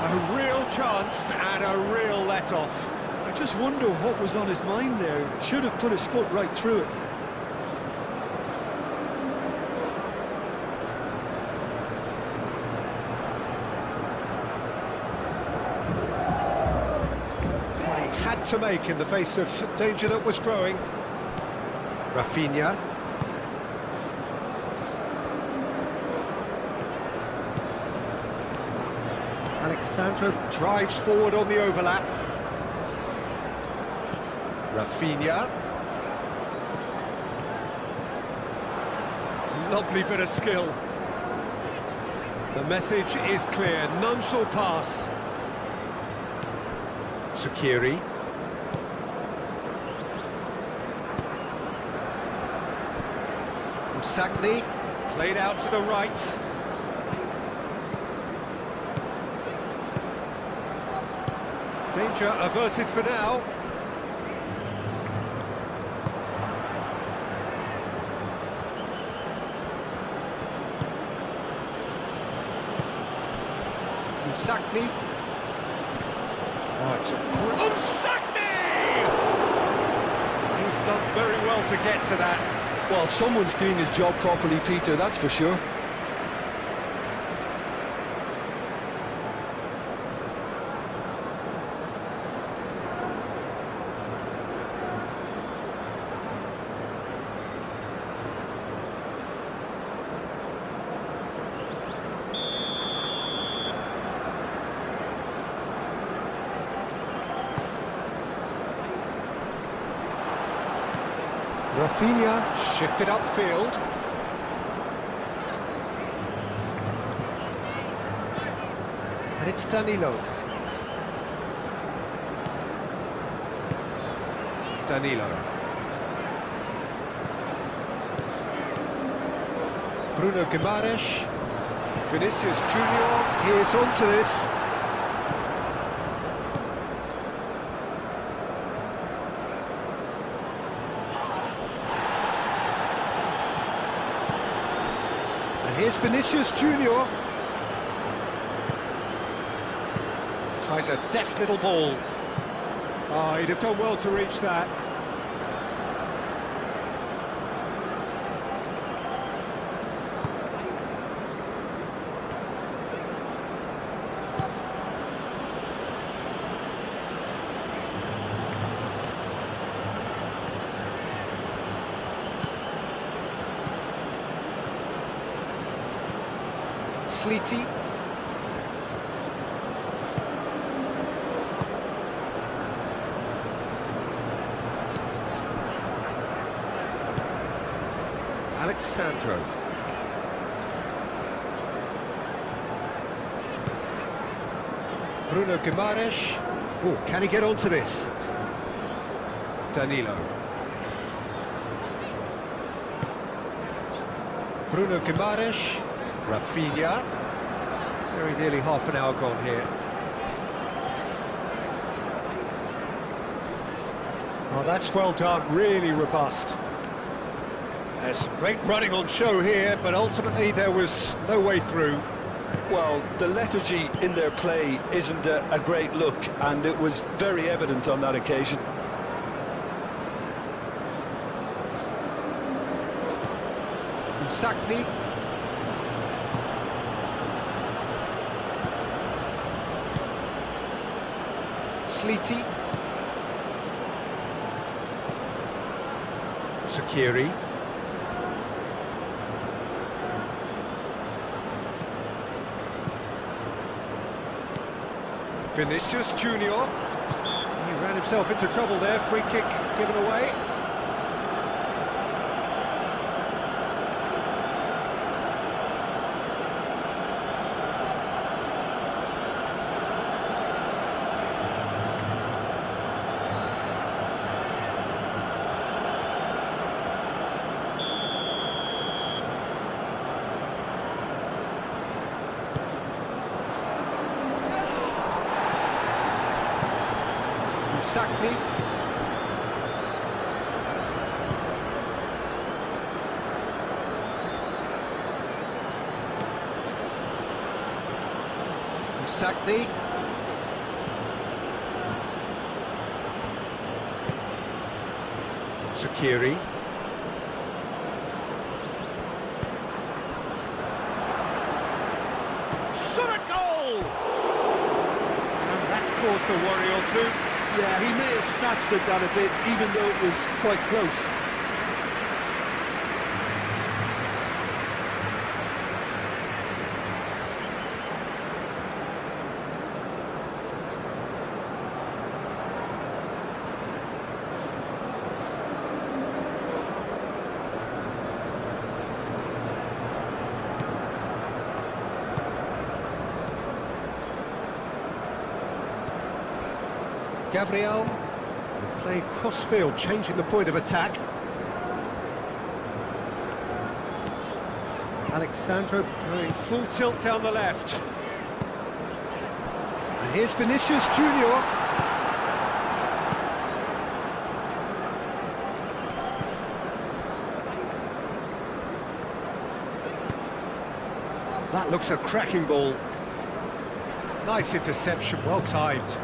A real chance and a real let-off. I just wonder what was on his mind there. Should have put his foot right through it. What he had to make in the face of danger that was growing. Rafinha. Alexandro drives forward on the overlap. Rafinha. Lovely bit of skill. The message is clear, none shall pass. Sakiri. Sagni. Played out to the right. Danger averted for now. Sagni. Oh, it's a... He's done very well to get to that. Well, someone's doing his job properly, Peter, that's for sure. Rafinha shifted upfield. And it's Danilo. Danilo. Bruno Guimaraes. Vinicius Junior. Here's onto this. Here's Vinicius Junior. Tries a deft little ball. Oh, he'd have done well to reach that. Slitty. Alexandro. Bruno Guimaraes. Oh, can he get onto this? Danilo. Bruno Guimaraes. Rafinha. Very nearly half an hour gone here. Oh, that's well done, really robust. There's some great running on show here, but ultimately there was no way through. Well, the lethargy in their play isn't a great look, and it was very evident on that occasion. Sagni. Slitty. Shaqiri. Vinicius Junior. He ran himself into trouble there. Free kick given away. Sakni. Sakni. Shaqiri. Shot a goal! And that's caused a worry or two. Yeah, he may have snatched at that a bit, even though it was quite close. Gabriel playing cross-field, changing the point of attack. Alexandro going full tilt down the left. And here's Vinicius Junior. That looks a cracking ball. Nice interception, well timed.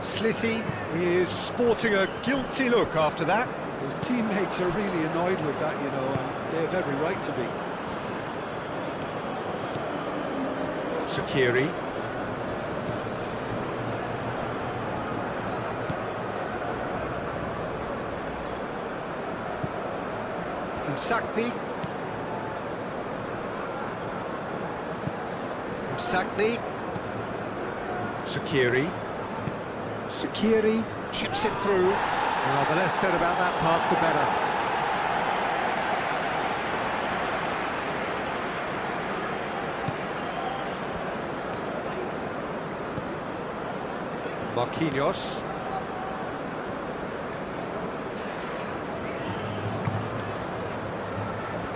Slitty is sporting a guilty look after that. His teammates are really annoyed with that, you know, and they have every right to be. Shaqiri. Sakni. Sakni. Shaqiri. Shaqiri chips it through. Well, the less said about that pass, the better. Marquinhos.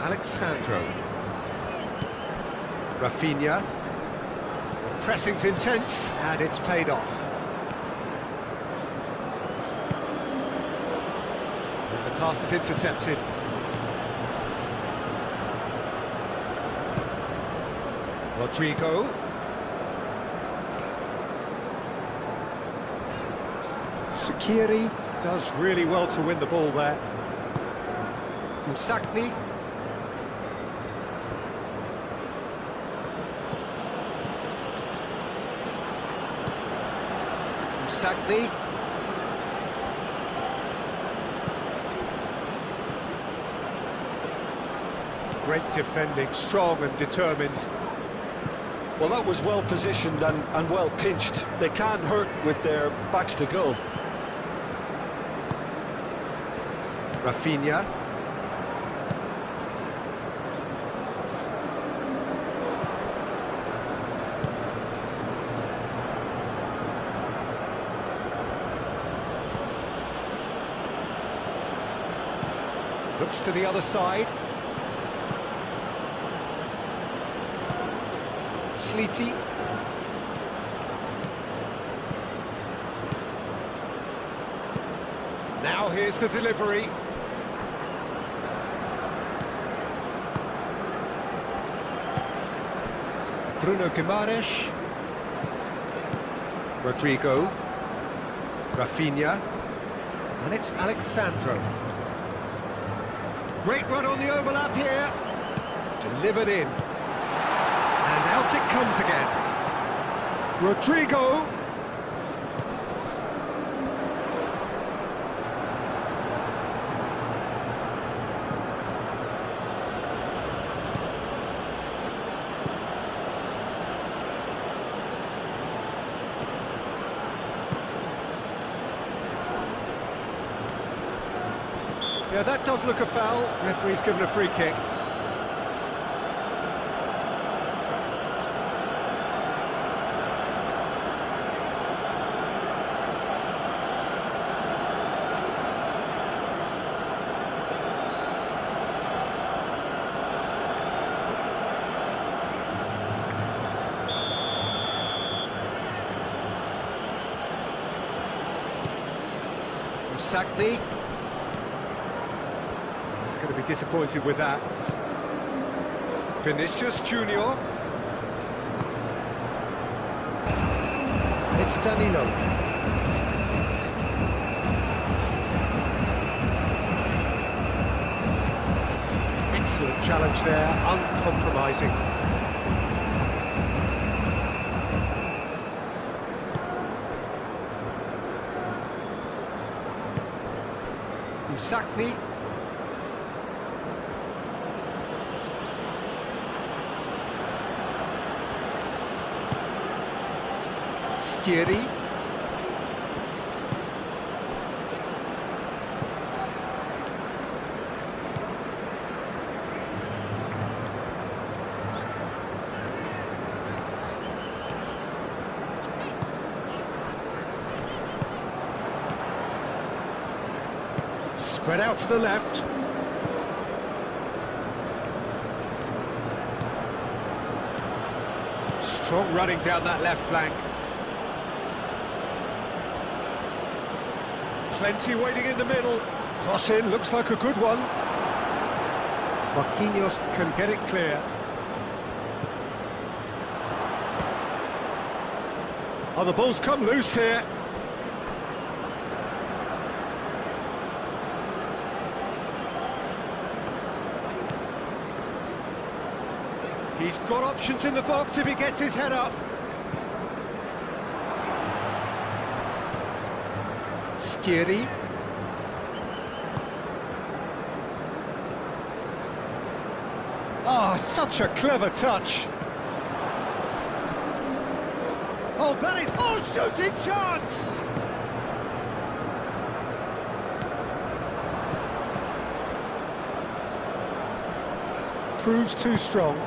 Alexandro. Rafinha. Pressing's intense, and it's paid off. And the pass is intercepted. Rodrigo. Shaqiri does really well to win the ball there. Sakni. Sakni. Great defending, strong and determined. Well, that was well positioned and well pinched. They can't hurt with their backs to goal. Rafinha. Looks to the other side. Sliti. Now here's the delivery. Bruno Guimaraes. Rodrigo. Rafinha. And it's Alexandro. Great run on the overlap here. Delivered in. And out it comes again. Rodrigo. Yeah, that does look a foul. Referee's given a free kick. Sackney. He's going to be disappointed with that. Vinicius Junior. It's Danilo. Excellent challenge there, uncompromising. Sackney. Schieri. Spread out to the left. Strong running down that left flank. Plenty waiting in the middle. Cross in, looks like a good one. Marquinhos can get it clear. Oh, the ball's come loose here. He's got options in the box if he gets his head up. Schieri. Oh, such a clever touch. Oh, that is... Oh, shooting chance! Proves too strong.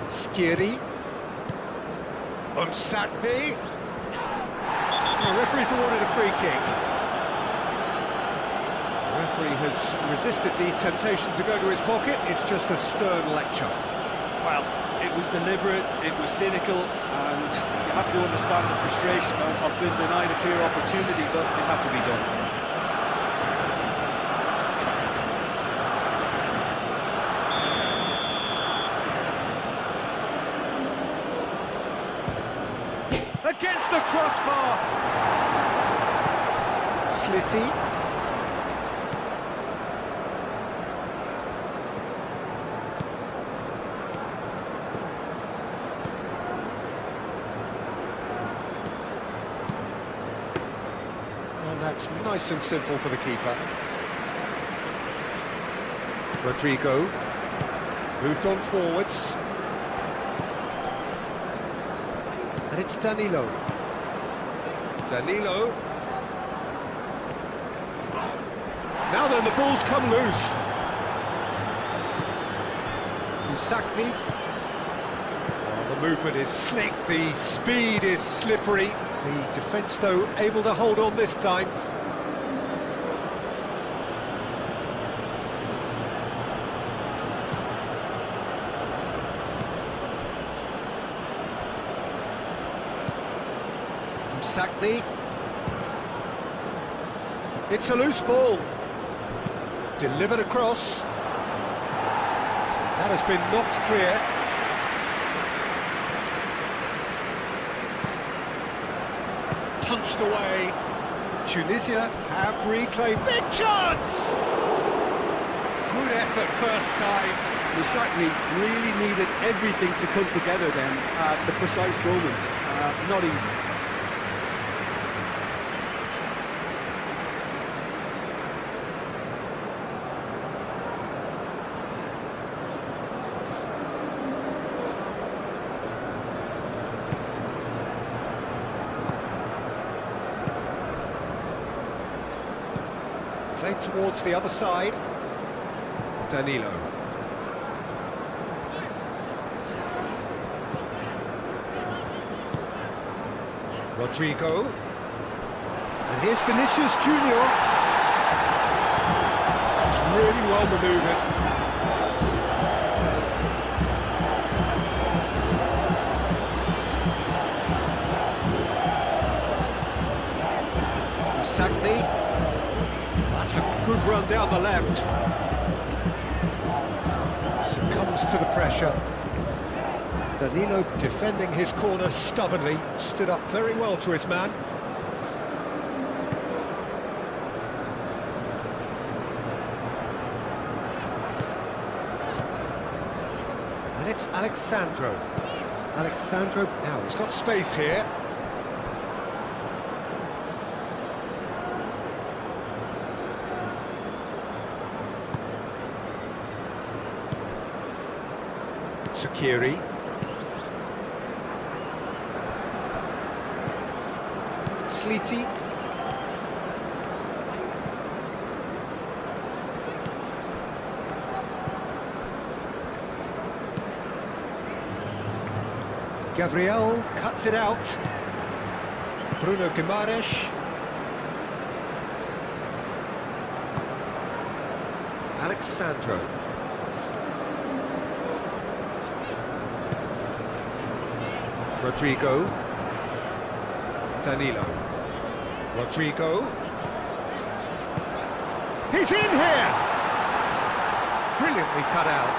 Schieri. Sackney. The referee's awarded a free kick. The referee has resisted the temptation to go to his pocket. It's just a stern lecture. Well, it was deliberate, it was cynical, and you have to understand the frustration of being denied a clear opportunity, but it had to be done. Against the crossbar. Slitty. And that's nice and simple for the keeper. Rodrigo moved on forwards. And it's Danilo. Danilo. Now then, the ball's come loose. Sackney. Oh, the movement is slick, the speed is slippery. The defence, though, able to hold on this time. Sackney. It's a loose ball. Delivered across. That has been knocked clear. Punched away. Tunisia have reclaimed. Big chance! Good effort first time. Sackney really needed everything to come together then at the precise moment. Not easy. Played towards the other side. Danilo. Rodrigo. And here's Vinicius Junior. That's really well manoeuvred. Sagni. That's a good run down the left. Succumbs to the pressure. Danilo defending his corner stubbornly, stood up very well to his man. And it's Alexandro. Alexandro, now he's got space here. Sakiri. Sleety. Gabriel cuts it out. Bruno Guimaraes. Alexandro. Rodrigo. Danilo. Rodrigo. He's in here! Brilliantly cut out.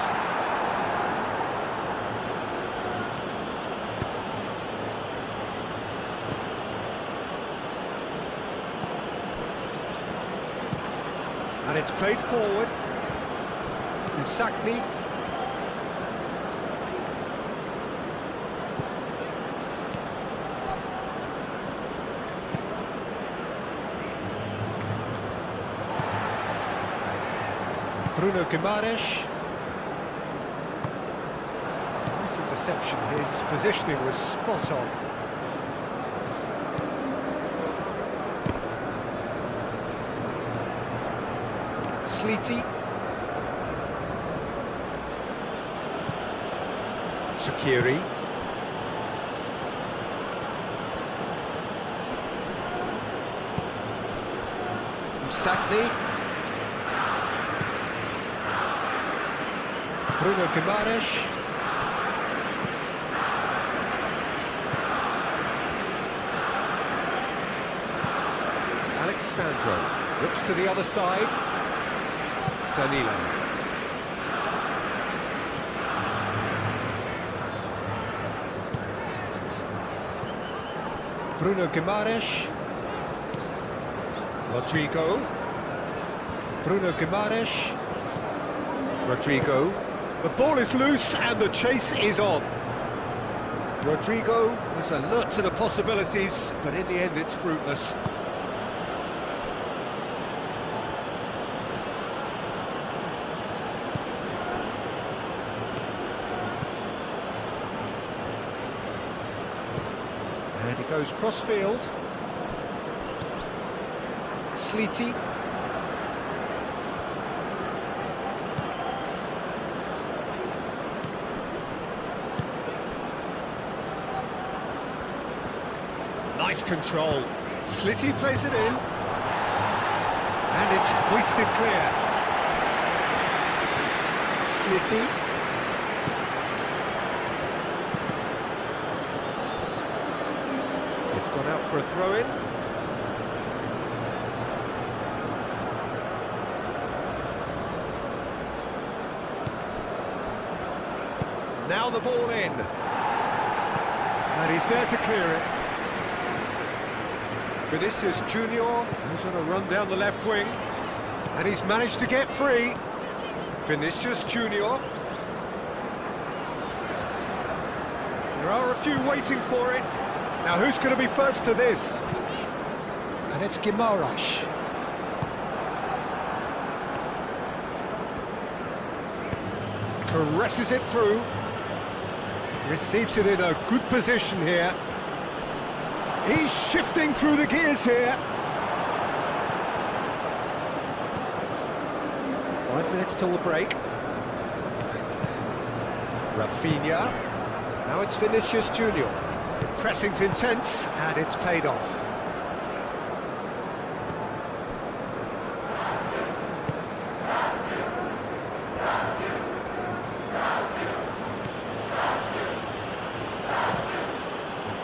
And it's played forward. Sagni. Bruno Guimaraes. Nice interception, his positioning was spot on. Sleety. Sakiri. Sagni. Bruno Guimaraes. Alexandro looks to the other side. Danilo. Bruno Guimaraes. Rodrigo. Bruno Guimaraes. Rodrigo. The ball is loose and the chase is on. Rodrigo was alert to the possibilities, but in the end it's fruitless. And he goes cross-field. Sleety. Nice control. Slitty plays it in. And it's hoisted clear. Slitty. It's gone out for a throw-in. Now the ball in. And he's there to clear it. Vinicius Junior, who's on a run down the left wing, and he's managed to get free. Vinicius Junior. There are a few waiting for it. Now who's going to be first to this? And it's Guimaraes. Caresses it through. Receives it in a good position here. He's shifting through the gears here. minutes till the break. Rafinha. Now it's Vinicius Junior. Pressing's intense, and it's paid off.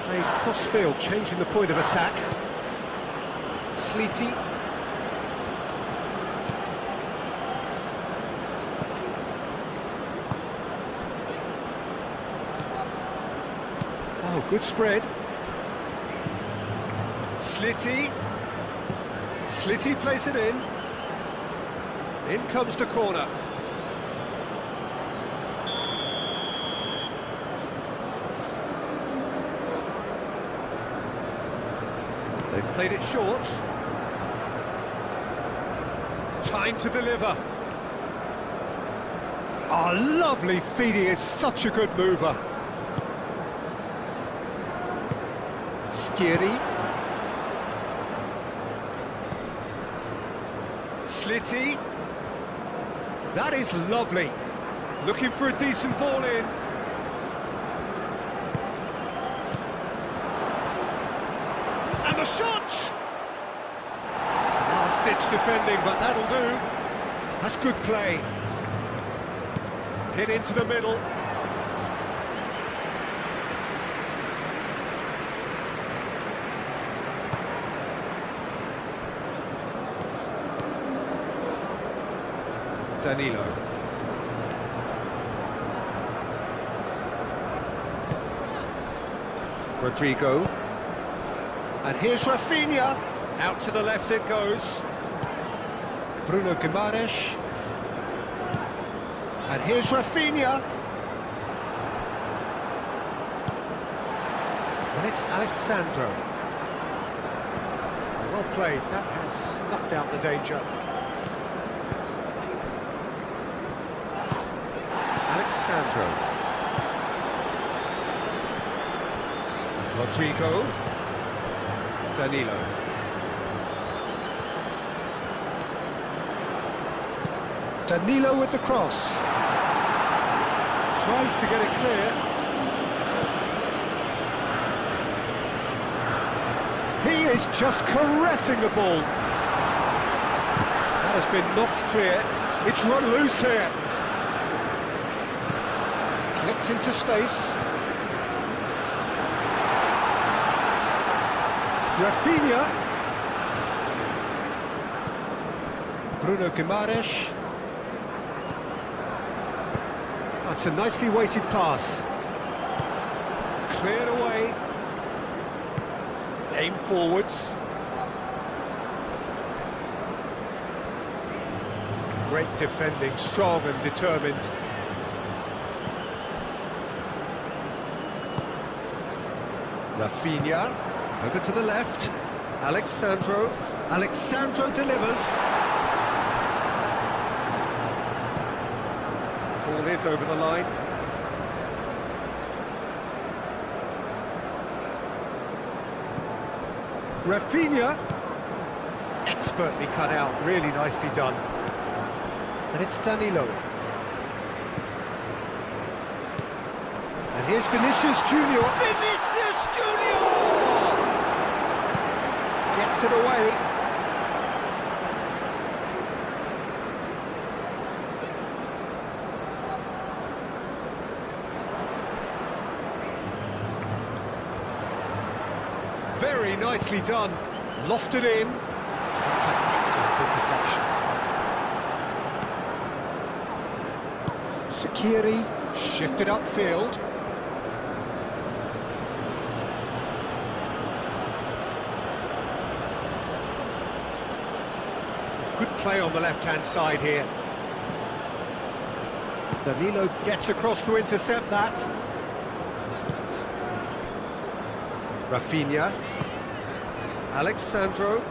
Played cross-field, changing the point of attack. Sleety. Oh, good spread. Slitty. Slitty plays it in. In comes the corner. They've played it short. Time to deliver. Oh, lovely feed. He is such a good mover. Skiri. Slitty. That is lovely. Looking for a decent ball in. And the shot! Last-ditch defending, but that'll do. That's good play. Hit into the middle. Danilo. Rodrigo. And here's Rafinha. Out to the left it goes. Bruno Guimaraes. And here's Rafinha. And it's Alexandro. Well played. That has snuffed out the danger. Alexandro. Rodrigo. Danilo. Danilo with the cross. Tries to get it clear. He is just caressing the ball. That has been knocked clear. It's run loose here. Clipped into space. Rafinha. Bruno Guimaraes. That's a nicely weighted pass. Cleared away. Aim forwards. Great defending, strong and determined. Rafinha. Over to the left. Alexandro. Alexandro delivers. Ball is over the line. Rafinha. Expertly cut out, really nicely done. And it's Danilo. And here's Vinicius Junior. Vinicius Junior! Gets it away. Very nicely done. Lofted in. That's an excellent interception. Sakiri shifted upfield. Good play on the left-hand side here. Danilo gets across to intercept that. Rafinha. Alexandro.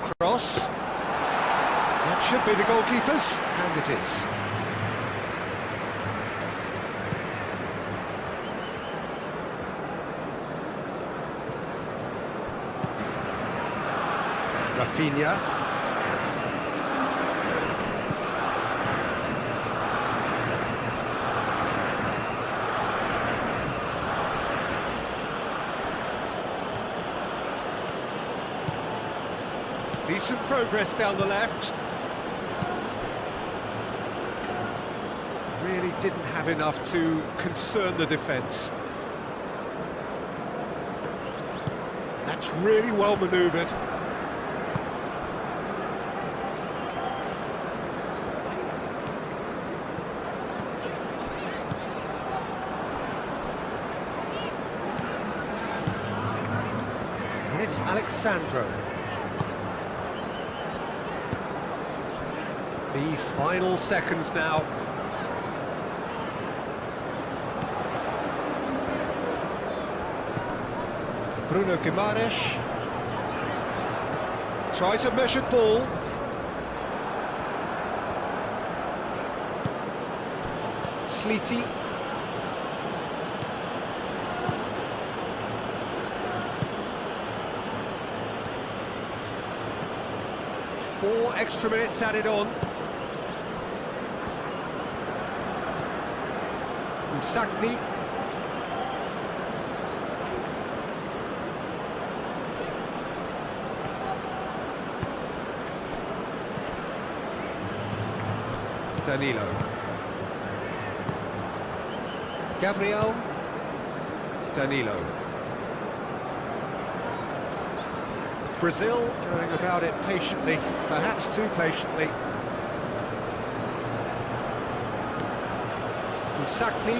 The cross. That should be the goalkeeper's, and it is. Rafinha. Decent progress down the left. Really didn't have enough to concern the defence. That's really well manoeuvred. And it's Alexandro. The final seconds now. Bruno Guimaraes tries a measured ball. Sleety. Four extra minutes added on. Sakni. Danilo. Gabriel. Danilo. Brazil going about it patiently, perhaps too patiently. Sakni.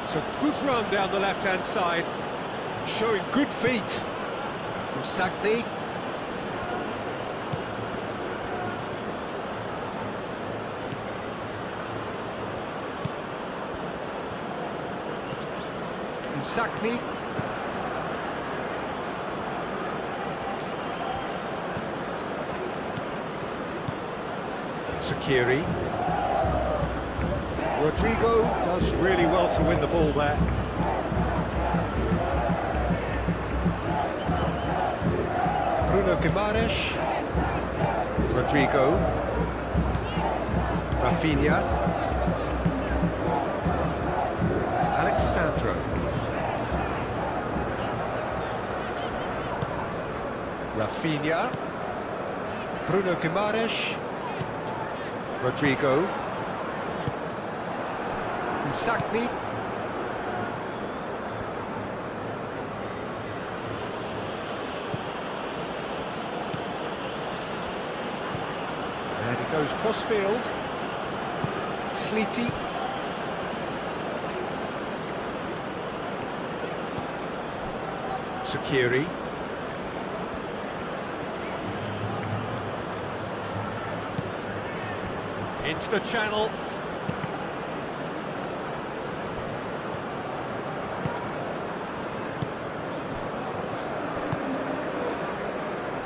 It's a good run down the left-hand side, showing good feet. Sakni. Sakni. Sakiri. Rodrigo does really well to win the ball there. Bruno Guimaraes. Rodrigo. Rafinha. Alexandro. Rafinha. Bruno Guimaraes. Rodrigo. Sakni. And he goes cross-field. Sleety. Sakiri. Into the channel.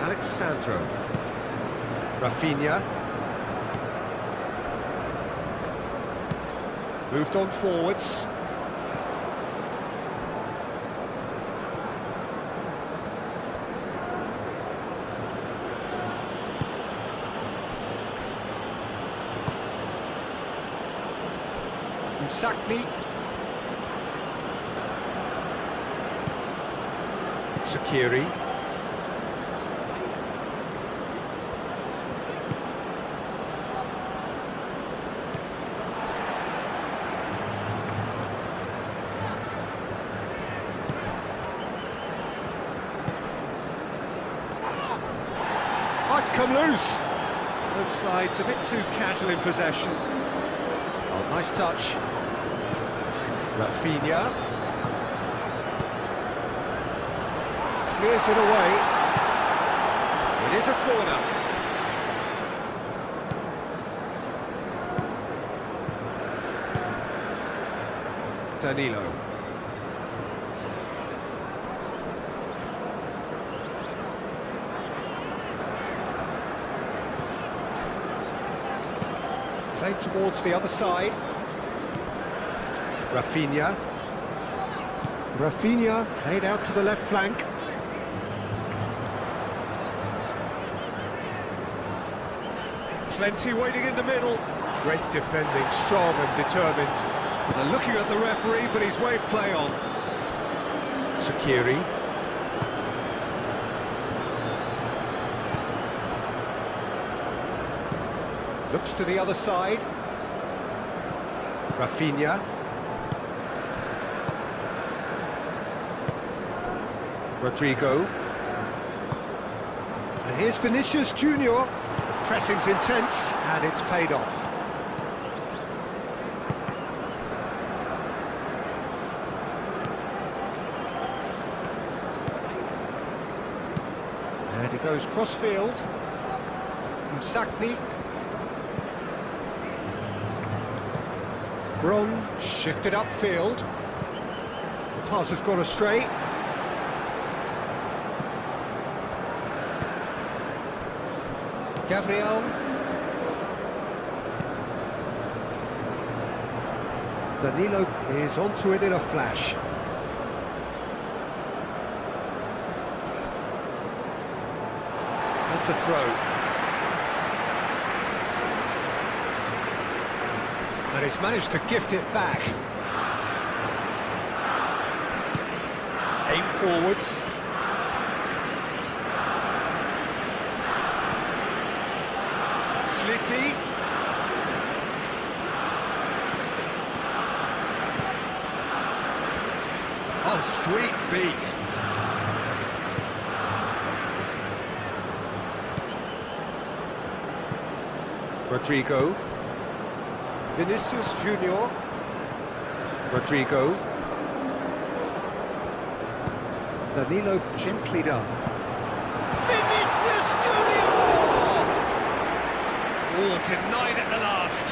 Alexandro. Rafinha. Moved on forwards. Sakni. Sakiri. Might come loose. Both sides a bit too casual in possession. Oh, nice touch. Rafinha. Clears it away. It is a corner. Danilo. Played towards the other side. Rafinha. Rafinha played out to the left flank. Plenty waiting in the middle. Great defending, strong and determined. They're looking at the referee, but he's waved play on. Sakiri. Looks to the other side. Rafinha. Rodrigo. And here's Vinicius Junior. Pressing's intense, and it's paid off. And he goes cross-field. Msakni. Bron shifted upfield. The pass has gone astray. Gabriel. Danilo is onto it in a flash. That's a throw. And he's managed to gift it back. Aim forwards. Slitty. Oh, sweet feet. Rodrigo. Vinicius Junior. Rodrigo. Danilo gently done. Vinicius Junior! Oh, denied at the last.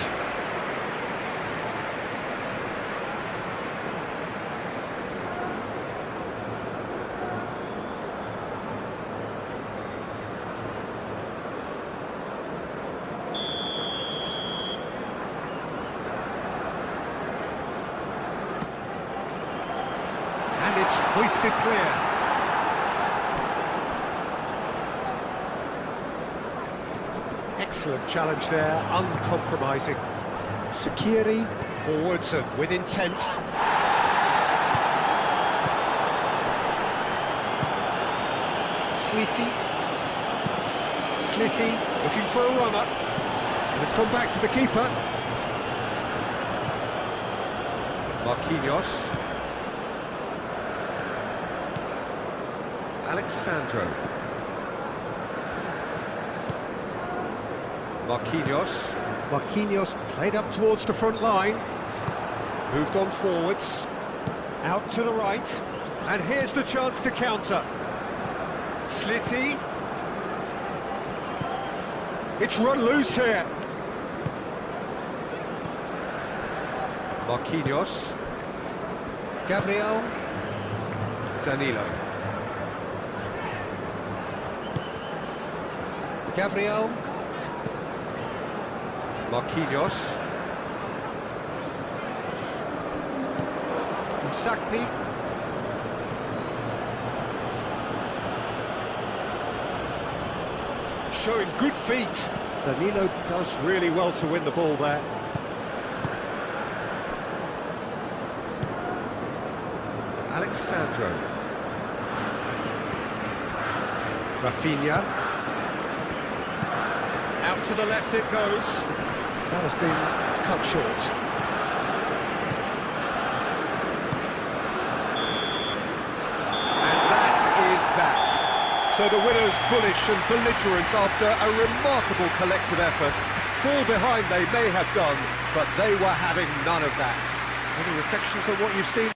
And it's hoisted clear. Excellent challenge there, uncompromising. Sakiri, forwards and with intent. Slitty, looking for a runner. And it's come back to the keeper. Marquinhos. Alexandro. Marquinhos played up towards the front line. Moved on forwards. Out to the right. And here's the chance to counter. Slitty. It's run loose here. Marquinhos. Gabriel. Danilo. Gabriel. Marquinhos. Msakni. Showing good feet. Danilo does really well to win the ball there. Alexandro. Rafinha. Out to the left it goes. That has been cut short. And that is that. So the winners bullish and belligerent after a remarkable collective effort. Fall behind they may have done, but they were having none of that. Any reflections on what you've seen?